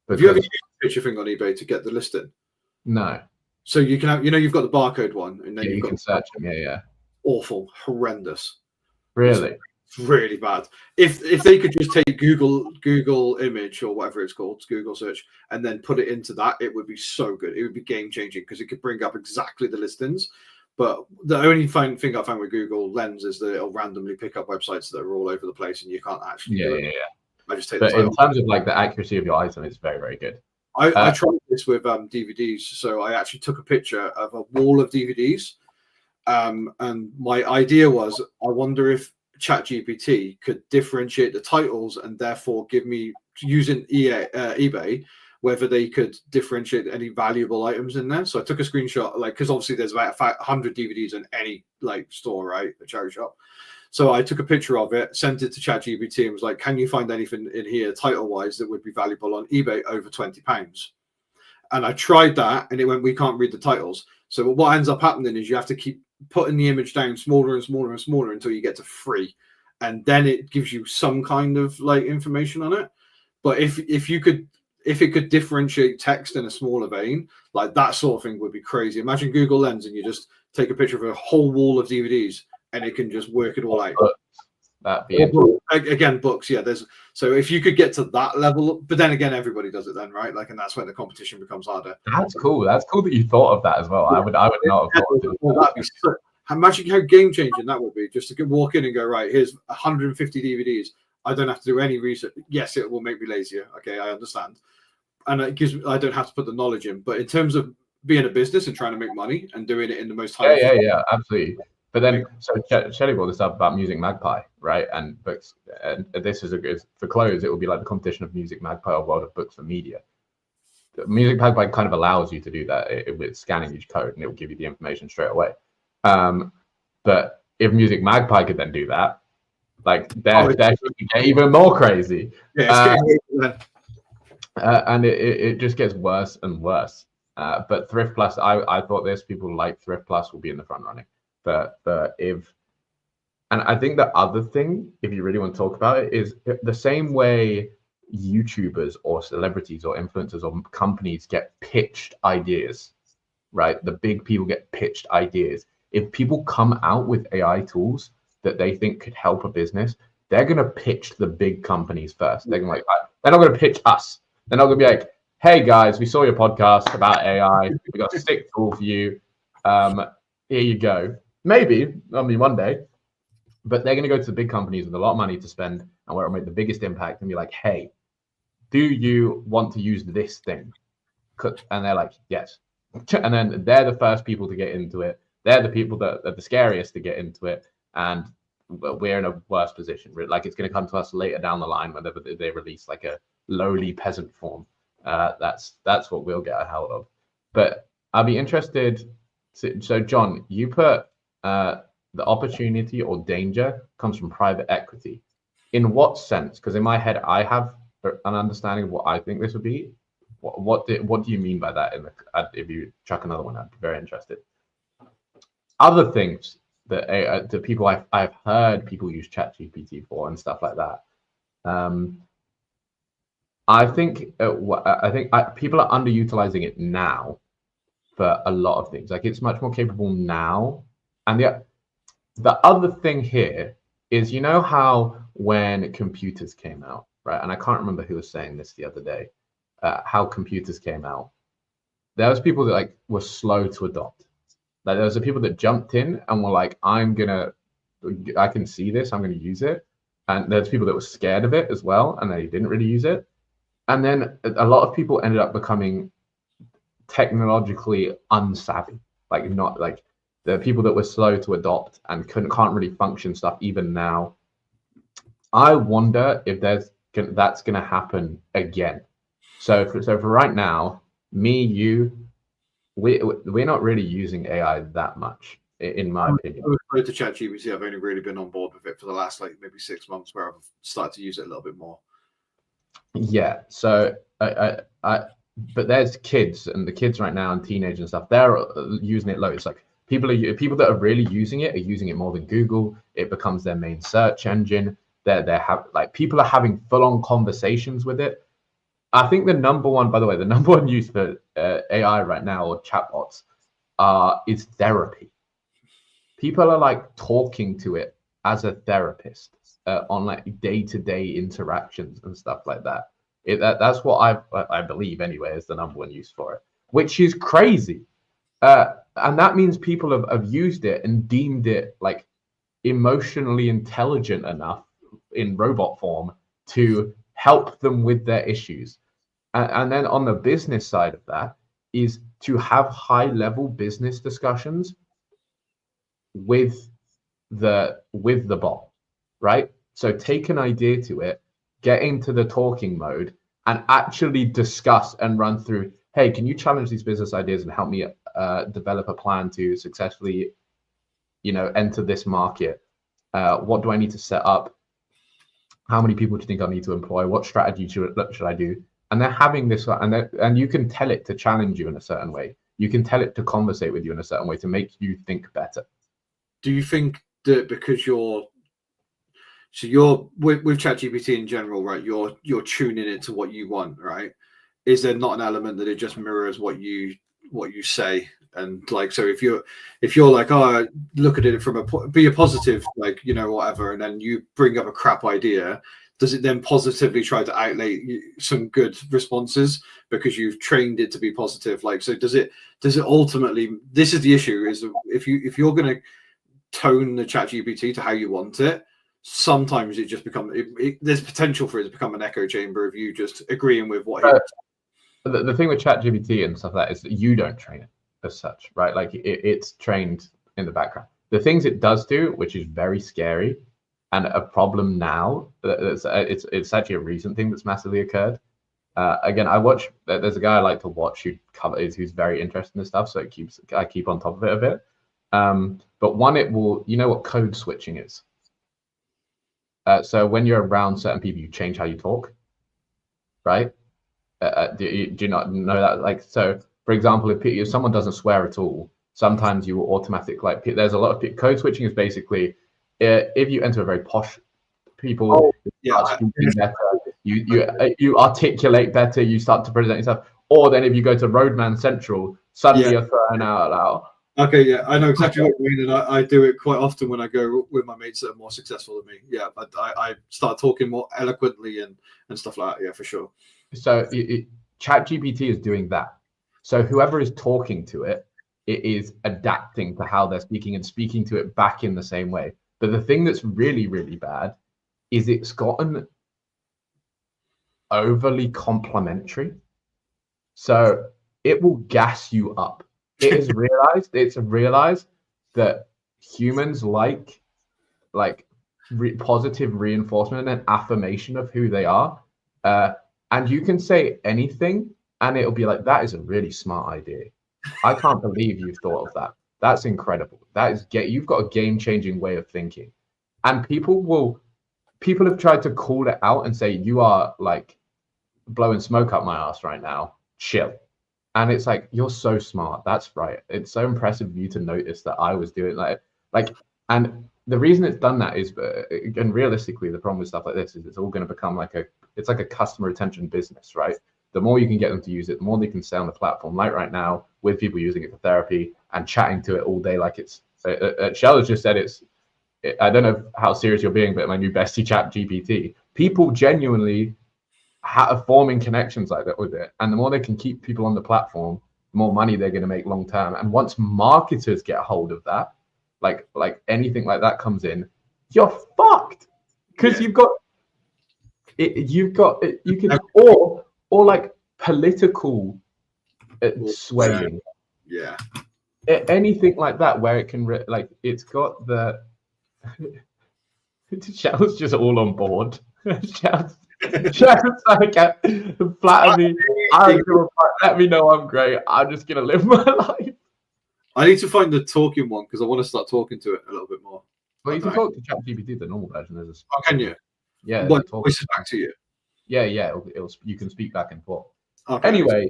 Have you ever used the picture thing on eBay to get the listing? No. So you can have, you've got the barcode one, and then you can search them. Yeah. Awful, horrendous. Really? It's really bad. If they could just take Google image or whatever it's called, Google search, and then put it into that, it would be so good. It would be game changing because it could bring up exactly the listings. But the only thing I found with Google Lens is that it'll randomly pick up websites that are all over the place, and you can't actually do it. I just take. But in terms of like the accuracy of your item, it's very, very good. I tried this with DVDs. So I actually took a picture of a wall of DVDs, and my idea was, I wonder if ChatGPT could differentiate the titles and therefore give me, using eBay, whether they could differentiate any valuable items in there. So I took a screenshot, like, because obviously there's about 100 DVDs in any like store, right, a charity shop. So I took a picture of it, sent it to ChatGPT, and was like, "Can you find anything in here title-wise that would be valuable on eBay over £20?" And I tried that, and it went, "We can't read the titles." So what ends up happening is you have to keep putting the image down smaller and smaller and smaller until you get to 3, and then it gives you some kind of like information on it. But if it could differentiate text in a smaller vein, like that sort of thing would be crazy. Imagine Google Lens and you just take a picture of a whole wall of DVDs and it can just work it all out. That'd be again, books. Yeah, so if you could get to that level, but then again, everybody does it then, right? Like, and that's when the competition becomes harder. That's cool. That's cool that you thought of that as well. Yeah. I would not have thought of that. That'd be so, imagine how game changing that would be, just to walk in and go, right, here's 150 DVDs. I don't have to do any research. Yes, it will make me lazier. Okay, I understand. And it gives, I don't have to put the knowledge in. But in terms of being a business and trying to make money and doing it in the most time. Yeah, absolutely. But then, so Shelley brought this up about Music Magpie, right? And books, and this is for clothes, it would be like the competition of Music Magpie or World of Books for media. Music Magpie kind of allows you to do that with scanning each code, and it will give you the information straight away. But if Music Magpie could then do that, like they're even more crazy. Yeah, and it just gets worse and worse. But Thrift Plus, I thought people like Thrift Plus will be in the front running. But and I think the other thing, if you really want to talk about it, is the same way YouTubers or celebrities or influencers or companies get pitched ideas, right? The big people get pitched ideas. If people come out with AI tools that they think could help a business, they're going to pitch the big companies first. They're going to they're not going to pitch us. They're not going to be like, "Hey guys, we saw your podcast about AI. We got a sick tool for you. Here you go." Maybe, I mean, one day. But they're going to go to the big companies with a lot of money to spend and where it'll make the biggest impact and be like, "Hey, do you want to use this thing?" And they're like, "Yes." And then they're the first people to get into it. They're the people that are the scariest to get into it. And we're in a worse position. Like, it's going to come to us later down the line whenever they release like a lowly peasant form. That's what we'll get a hold of. But I'll be interested. So John, you put the opportunity or danger comes from private equity. In what sense? Because in my head, I have an understanding of what I think this would be. What do you mean by that? If you chuck another one, I'd be very interested. Other things that the people I've heard people use ChatGPT for and stuff like that. I think people are underutilizing it now for a lot of things. Like, it's much more capable now. And the other thing here is, you know how when computers came out, right? And I can't remember who was saying this the other day, how computers came out. There was people that like were slow to adopt. Like there was the people that jumped in and were like, I can see this, I'm gonna use it. And there's people that were scared of it as well, and they didn't really use it. And then a lot of people ended up becoming technologically unsavvy, like not like the people that were slow to adopt and can't really function stuff even now. I wonder if that's going to happen again. So for right now, me, you, we're not really using AI that much, in my opinion. With the ChatGPT, I've only really been on board with it for the last like maybe 6 months, where I've started to use it a little bit more. Yeah. So but there's kids, and the kids right now and teenagers and stuff, they're using it loads. Like people that are really using it are using it more than Google. It becomes their main search engine. People are having full-on conversations with it. I think the number one use for AI right now, or chatbots, is therapy. People are like talking to it as a therapist on like day-to-day interactions and stuff like that. That's what I believe anyway is the number one use for it, which is crazy. And that means people have used it and deemed it like emotionally intelligent enough in robot form to help them with their issues. And then on the business side of that is to have high level business discussions with the bot, right? So take an idea to it, get into the talking mode, and actually discuss and run through, hey, can you challenge these business ideas and help me develop a plan to successfully, enter this market? What do I need to set up? How many people do you think I need to employ? What strategy should I do? And they're having this, and you can tell it to challenge you in a certain way. You can tell it to conversate with you in a certain way to make you think better. Do you think that because you're with ChatGPT in general, right? You're tuning it to what you want, right? Is there not an element that it just mirrors what you say? And like, so if you're like, oh, look at it from be a positive, like, whatever, and then you bring up a crap idea, does it then positively try to outlay some good responses because you've trained it to be positive? Like, so does it ultimately? This is the issue: is if you're going to tone the ChatGPT to how you want it, sometimes it just becomes there's potential for it to become an echo chamber of you just agreeing with what the thing with ChatGPT and stuff like that is that you don't train it as such, right? Like it's trained in the background. The things it does do, which is very scary and a problem now, it's actually a recent thing that's massively occurred. Again, there's a guy I like to watch who's very interested in this stuff, so I keep on top of it a bit. But one, it will, what code switching is. So when you're around certain people, you change how you talk, right? Do you not know that? Like, so for example, if someone doesn't swear at all, sometimes you will automatically, there's a lot of code switching is basically if you enter a very posh people, better, you articulate better, you start to present yourself. Or then if you go to Roadman Central, suddenly you're throwing out. Okay, yeah, I know exactly what you mean, and I do it quite often when I go with my mates that are more successful than me. Yeah, I start talking more eloquently and stuff like that. Yeah, for sure. So ChatGPT is doing that. So whoever is talking to it, it is adapting to how they're speaking and speaking to it back in the same way. But the thing that's really, really bad is it's gotten overly complimentary. So it will gas you up. It's realized that humans like positive reinforcement and affirmation of who they are. And you can say anything and it'll be like, that is a really smart idea. I can't believe you've thought of that. That's incredible. You've got a game-changing way of thinking. And people have tried to call it out and say, you are like blowing smoke up my ass right now. Chill. And it's like, you're so smart. That's right. It's so impressive of you to notice that I was doing and the reason it's done that is, and realistically, the problem with stuff like this is it's all going to become it's like a customer retention business, right? The more you can get them to use it, the more they can stay on the platform. Like right now, with people using it for therapy and chatting to it all day, like Shell has just said I don't know how serious you're being, but my new bestie, Chat GPT, people genuinely are forming connections like that with it. And the more they can keep people on the platform, the more money they're going to make long term. And once marketers get a hold of that, like anything like that comes in, you're fucked, because Yeah. you can or like political swaying, Yeah. anything like that where it can like it's got the Shell's just all on board. Shell's like flatter me. I don't give a fuck. Let me know I'm great. I'm just gonna live my life. I need to find the talking one because I want to start talking to it a little bit more. Well, you can talk to ChatGPT, the normal version. There's Oh, can you? Yeah. What voices back to you? Yeah. It'll you can speak back and forth. Okay. Anyway,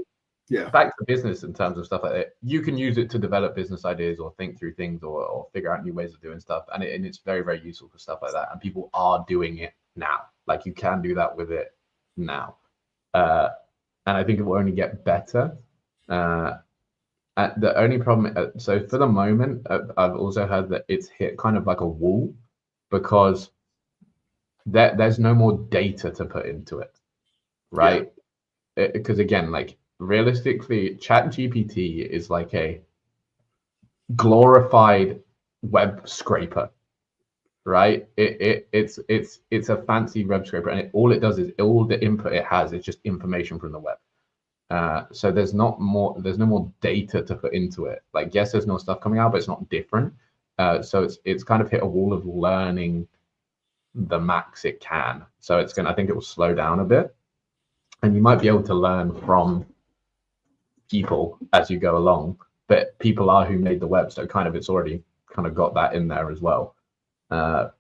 yeah. Back to business in terms of stuff like that. You can use it to develop business ideas or think through things or figure out new ways of doing stuff, and it's very, very useful for stuff like that. And people are doing it now. Like you can do that with it now, and I think it will only get better. The only problem, so for the moment, I've also heard that it's hit kind of like a wall because there's no more data to put into it, right? Because again, like realistically, ChatGPT is like a glorified web scraper, right? It's a fancy web scraper, and all it does is all the input it has is just information from the web. So there's no more data to put into it. Like yes, there's no stuff coming out, but it's not different. So it's kind of hit a wall of learning the max it can. So I think it will slow down a bit, and you might be able to learn from people as you go along. But people are who made the web, so it's already kind of got that in there as well. But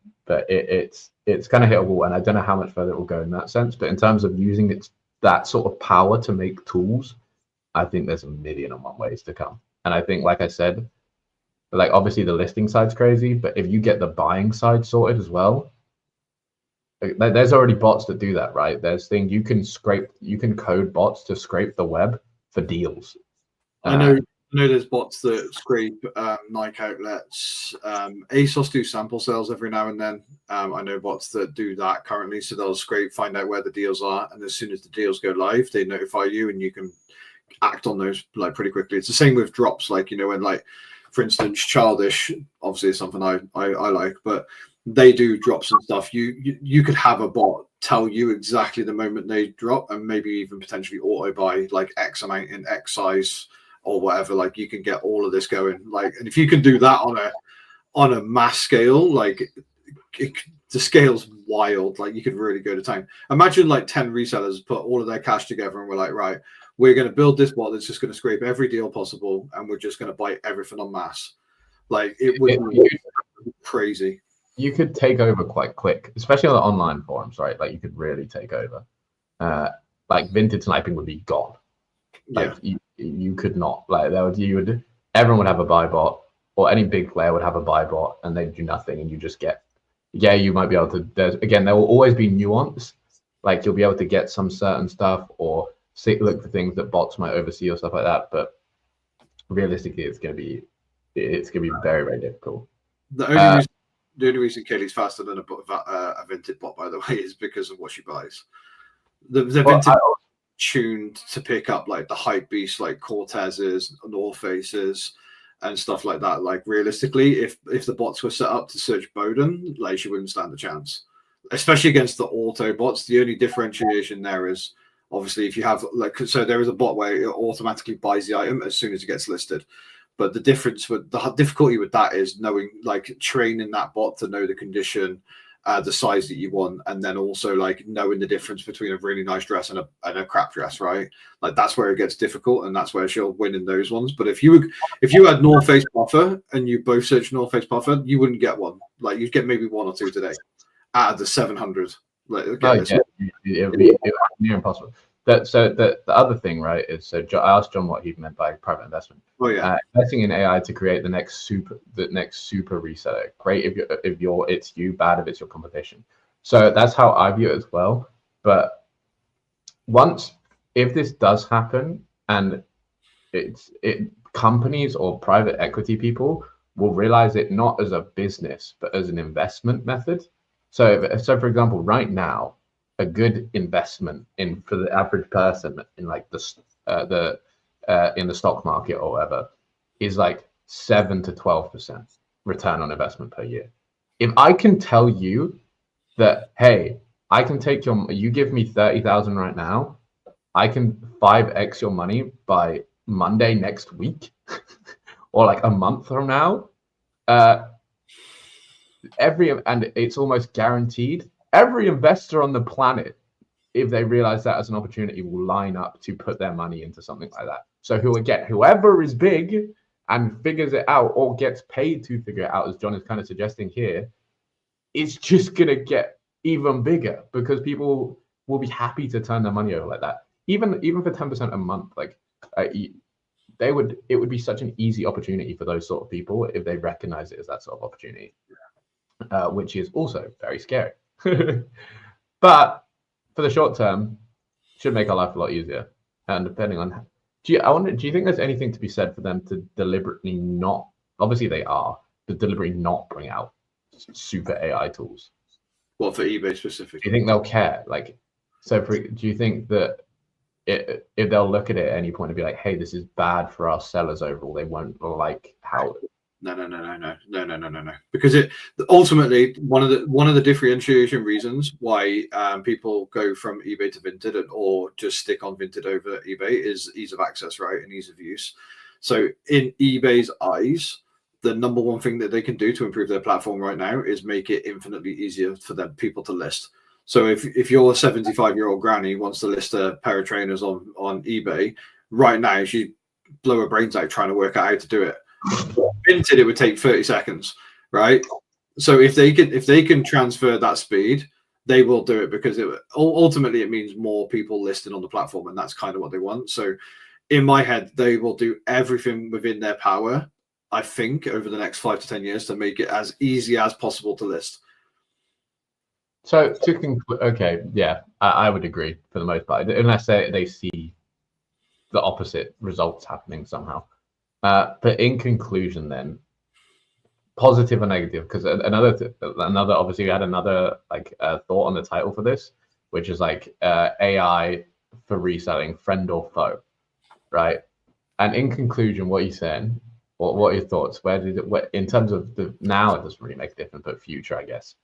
it's kind of hit a wall, and I don't know how much further it will go in that sense. But in terms of using that sort of power to make tools, I think there's a million and one ways to come. And I think, like I said, like obviously the listing side's crazy, but if you get the buying side sorted as well, there's already bots that do that, right? There's things you can code bots to scrape the web for deals. I know there's bots that scrape Nike outlets. ASOS do sample sales every now and then. I know bots that do that currently, so they'll scrape, find out where the deals are, and as soon as the deals go live, they notify you, and you can act on those like pretty quickly. It's the same with drops, like when like, for instance, Childish, obviously is something I like, but they do drops and stuff. You could have a bot tell you exactly the moment they drop, and maybe even potentially auto buy like X amount in X size or whatever. Like you can get all of this going, like, and if you can do that on a mass scale, like the scale's wild. Like you could really go to town. Imagine like 10 resellers put all of their cash together and we're like, right, we're going to build this bot that's just going to scrape every deal possible, and we're just going to buy everything en masse. Like it would be crazy. You could take over quite quick, especially on the online forums, right? Like you could really take over. Like vintage sniping would be gone. Like you could not, like everyone would have a buy bot, or any big player would have a buy bot, and they'd do nothing, and you just get, you might be able to, there will always be nuance. Like you'll be able to get some certain stuff or look for things that bots might oversee or stuff like that. But realistically, it's gonna be very, very difficult. The only reason Kaylee's faster than a vintage bot, by the way, is because of what she buys. The vintage tuned to pick up like the hype beast, like Cortez's, North Faces, and stuff like that. Like realistically, if the bots were set up to search Bowden, like she wouldn't stand a chance, especially against the auto bots. The only differentiation there is obviously if you have so there is a bot where it automatically buys the item as soon as it gets listed. But the difficulty with that is knowing, like, training that bot to know the condition, the size that you want, and then also like knowing the difference between a really nice dress and a crap dress, right? Like that's where it gets difficult, and that's where she'll win in those ones. But if you had North Face puffer and you both search North Face puffer, you wouldn't get one. Like you'd get maybe one or two today out of the 700. Like, it would be near impossible. The other thing, right, is I asked John what he meant by private investment. Oh yeah, investing in AI to create the next super reseller. Great if it's you, bad if it's your competition. So that's how I view it as well. But if this does happen, and companies or private equity people will realize it not as a business, but as an investment method. So for example, right now, a good investment in for the average person in like in the stock market or whatever is like 7 to 12% return on investment per year. If I can tell you that, hey, I can take you give me 30,000 right now, I can 5x your money by Monday next week, or like a month from now. And it's almost guaranteed. Every investor on the planet, if they realize that as an opportunity, will line up to put their money into something like that. So whoever is big and figures it out or gets paid to figure it out, as John is kind of suggesting here, it's just gonna get even bigger because people will be happy to turn their money over like that. Even for 10% a month, like it would be such an easy opportunity for those sort of people if they recognize it as that sort of opportunity, which is also very scary. But for the short term, should make our life a lot easier. And depending on, do you think there's anything to be said for them to deliberately not? Obviously they are, but deliberately not bring out super AI tools. What, for eBay specifically? Do you think they'll care? Like, so do you think that if they'll look at it at any point and be like, hey, this is bad for our sellers overall, they won't like how? No. Because it ultimately one of the differentiation reasons why people go from eBay to Vinted or just stick on Vinted over eBay is ease of access, right, and ease of use. So in eBay's eyes, the number one thing that they can do to improve their platform right now is make it infinitely easier for them people to list. So if you're a 75-year-old granny wants to list a pair of trainers on eBay right now, she'd blow her brains out trying to work out how to do it. Vinted, it would take 30 seconds, right? So if they can transfer that speed, they will do it because ultimately it means more people listing on the platform, and that's kind of what they want. So in my head, they will do everything within their power, I think, over the next 5 to 10 years to make it as easy as possible to list. So to conclude, okay, yeah, I would agree for the most part, unless they see the opposite results happening somehow. But in conclusion, then, positive or negative? Because another obviously we had another like thought on the title for this, which is like AI for reselling, friend or foe, right? And in conclusion, what are you saying? What are your thoughts? In terms of now, it doesn't really make a difference, but future, I guess.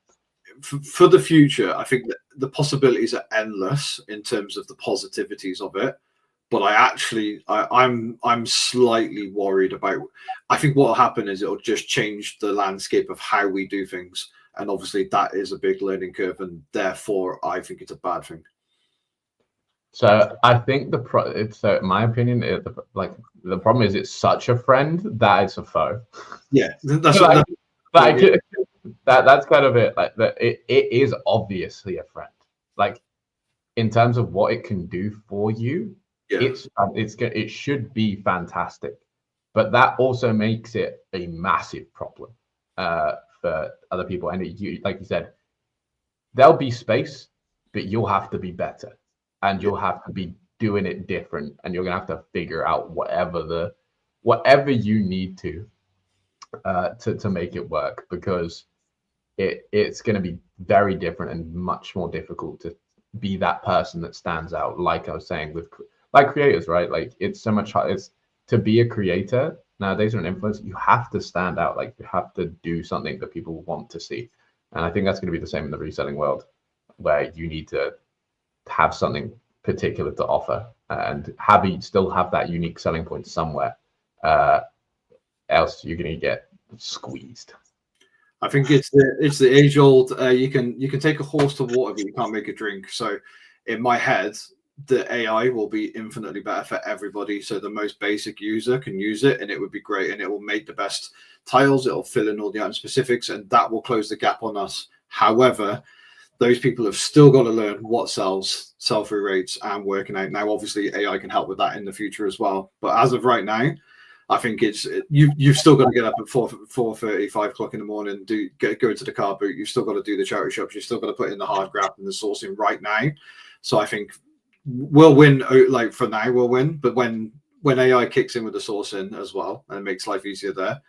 For the future, I think that the possibilities are endless in terms of the positivities of it. But I'm slightly worried about. I think what will happen is it'll just change the landscape of how we do things, and obviously that is a big learning curve, and therefore I think it's a bad thing. So I think in my opinion, the problem is it's such a friend that it's a foe. Yeah, that's that's kind of it. Like that, it is obviously a friend. Like in terms of what it can do for you, yeah. It should be fantastic, but that also makes it a massive problem for other people. And like you said, there'll be space, but you'll have to be better, and you'll have to be doing it different, and you're gonna have to figure out whatever you need to make it work, because it's going to be very different and much more difficult to be that person that stands out. Like I was saying with like creators, right? Like it's so much harder. It's to be a creator nowadays or an influencer, you have to stand out. Like you have to do something that people want to see. And I think that's going to be the same in the reselling world, where you need to have something particular to offer and still have that unique selling point somewhere. Else you're going to get squeezed. I think it's the age old. You can take a horse to water, but you can't make it drink. So, in my head, the AI will be infinitely better for everybody. So the most basic user can use it, and it would be great, and it will make the best tiles. It'll fill in all the item specifics, and that will close the gap on us. However, those people have still got to learn what sells, sell-through rates, and working out. Now, obviously, AI can help with that in the future as well. But as of right now, I think you've still got to get up at 4:30, 5 o'clock in the morning, go to the car boot. You've still got to do the charity shops. You've still got to put in the hard grab and the sourcing right now. So I think we'll win. Like for now, we'll win. But when AI kicks in with the sourcing as well and it makes life easier there,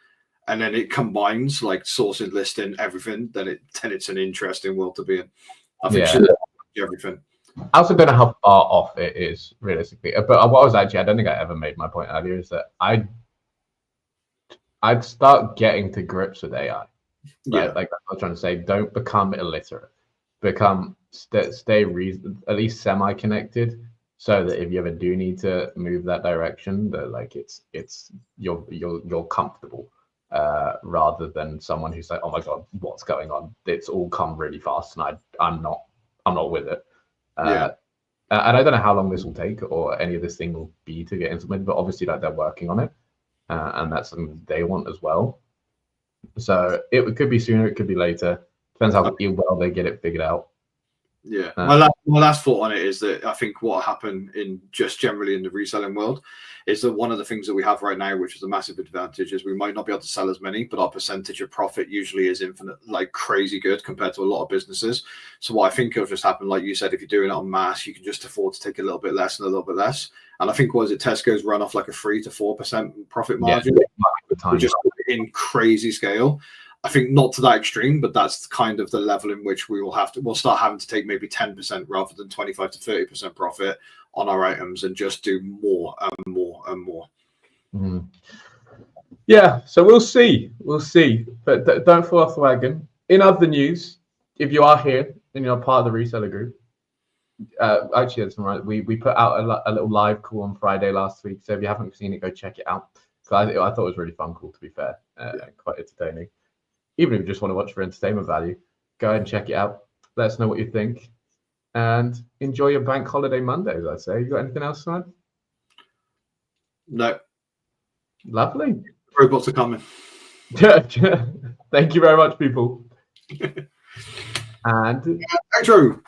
and then it combines like sourcing, listing, everything, then it's an interesting world to be in. I think everything. I also don't know how far off it is realistically, but what I was actually, I don't think I ever made my point earlier, is that I'd start getting to grips with AI. Right? Yeah. Like I was trying to say, don't become illiterate, stay at least semi-connected, so that if you ever do need to move that direction, that like you're comfortable, rather than someone who's like, oh my god, what's going on? It's all come really fast, and I'm not with it. And I don't know how long this will take or any of this thing will be to get implemented, but obviously like they're working on it, and that's something they want as well. So it could be sooner, it could be later. Depends how well they get it figured out. Yeah, my last thought on it is that I think what happened in just generally in the reselling world is that one of the things that we have right now, which is a massive advantage, is we might not be able to sell as many, but our percentage of profit usually is infinite, like crazy good compared to a lot of businesses. So what I think will just happen, like you said, if you're doing it en masse, you can just afford to take a little bit less and a little bit less. And I think Tesco's run off like a 3 to 4% profit margin, just in crazy scale. I think not to that extreme, but that's kind of the level in which we'll start having to take maybe 10% rather than 25 to 30% profit on our items and just do more and more and more. Mm. Yeah, so we'll see, but don't fall off the wagon. In other news, if you are here and you're part of the Reseller Group, actually that's right. We put out a little live call on Friday last week, so if you haven't seen it, go check it out. So I thought it was a really fun call, to be fair, quite entertaining. Even if you just want to watch for entertainment value, go ahead and check it out. Let us know what you think, and enjoy your bank holiday Mondays. I'd say. You got anything else, Simon? No. Lovely. Robots are coming. Thank you very much, people. And Andrew.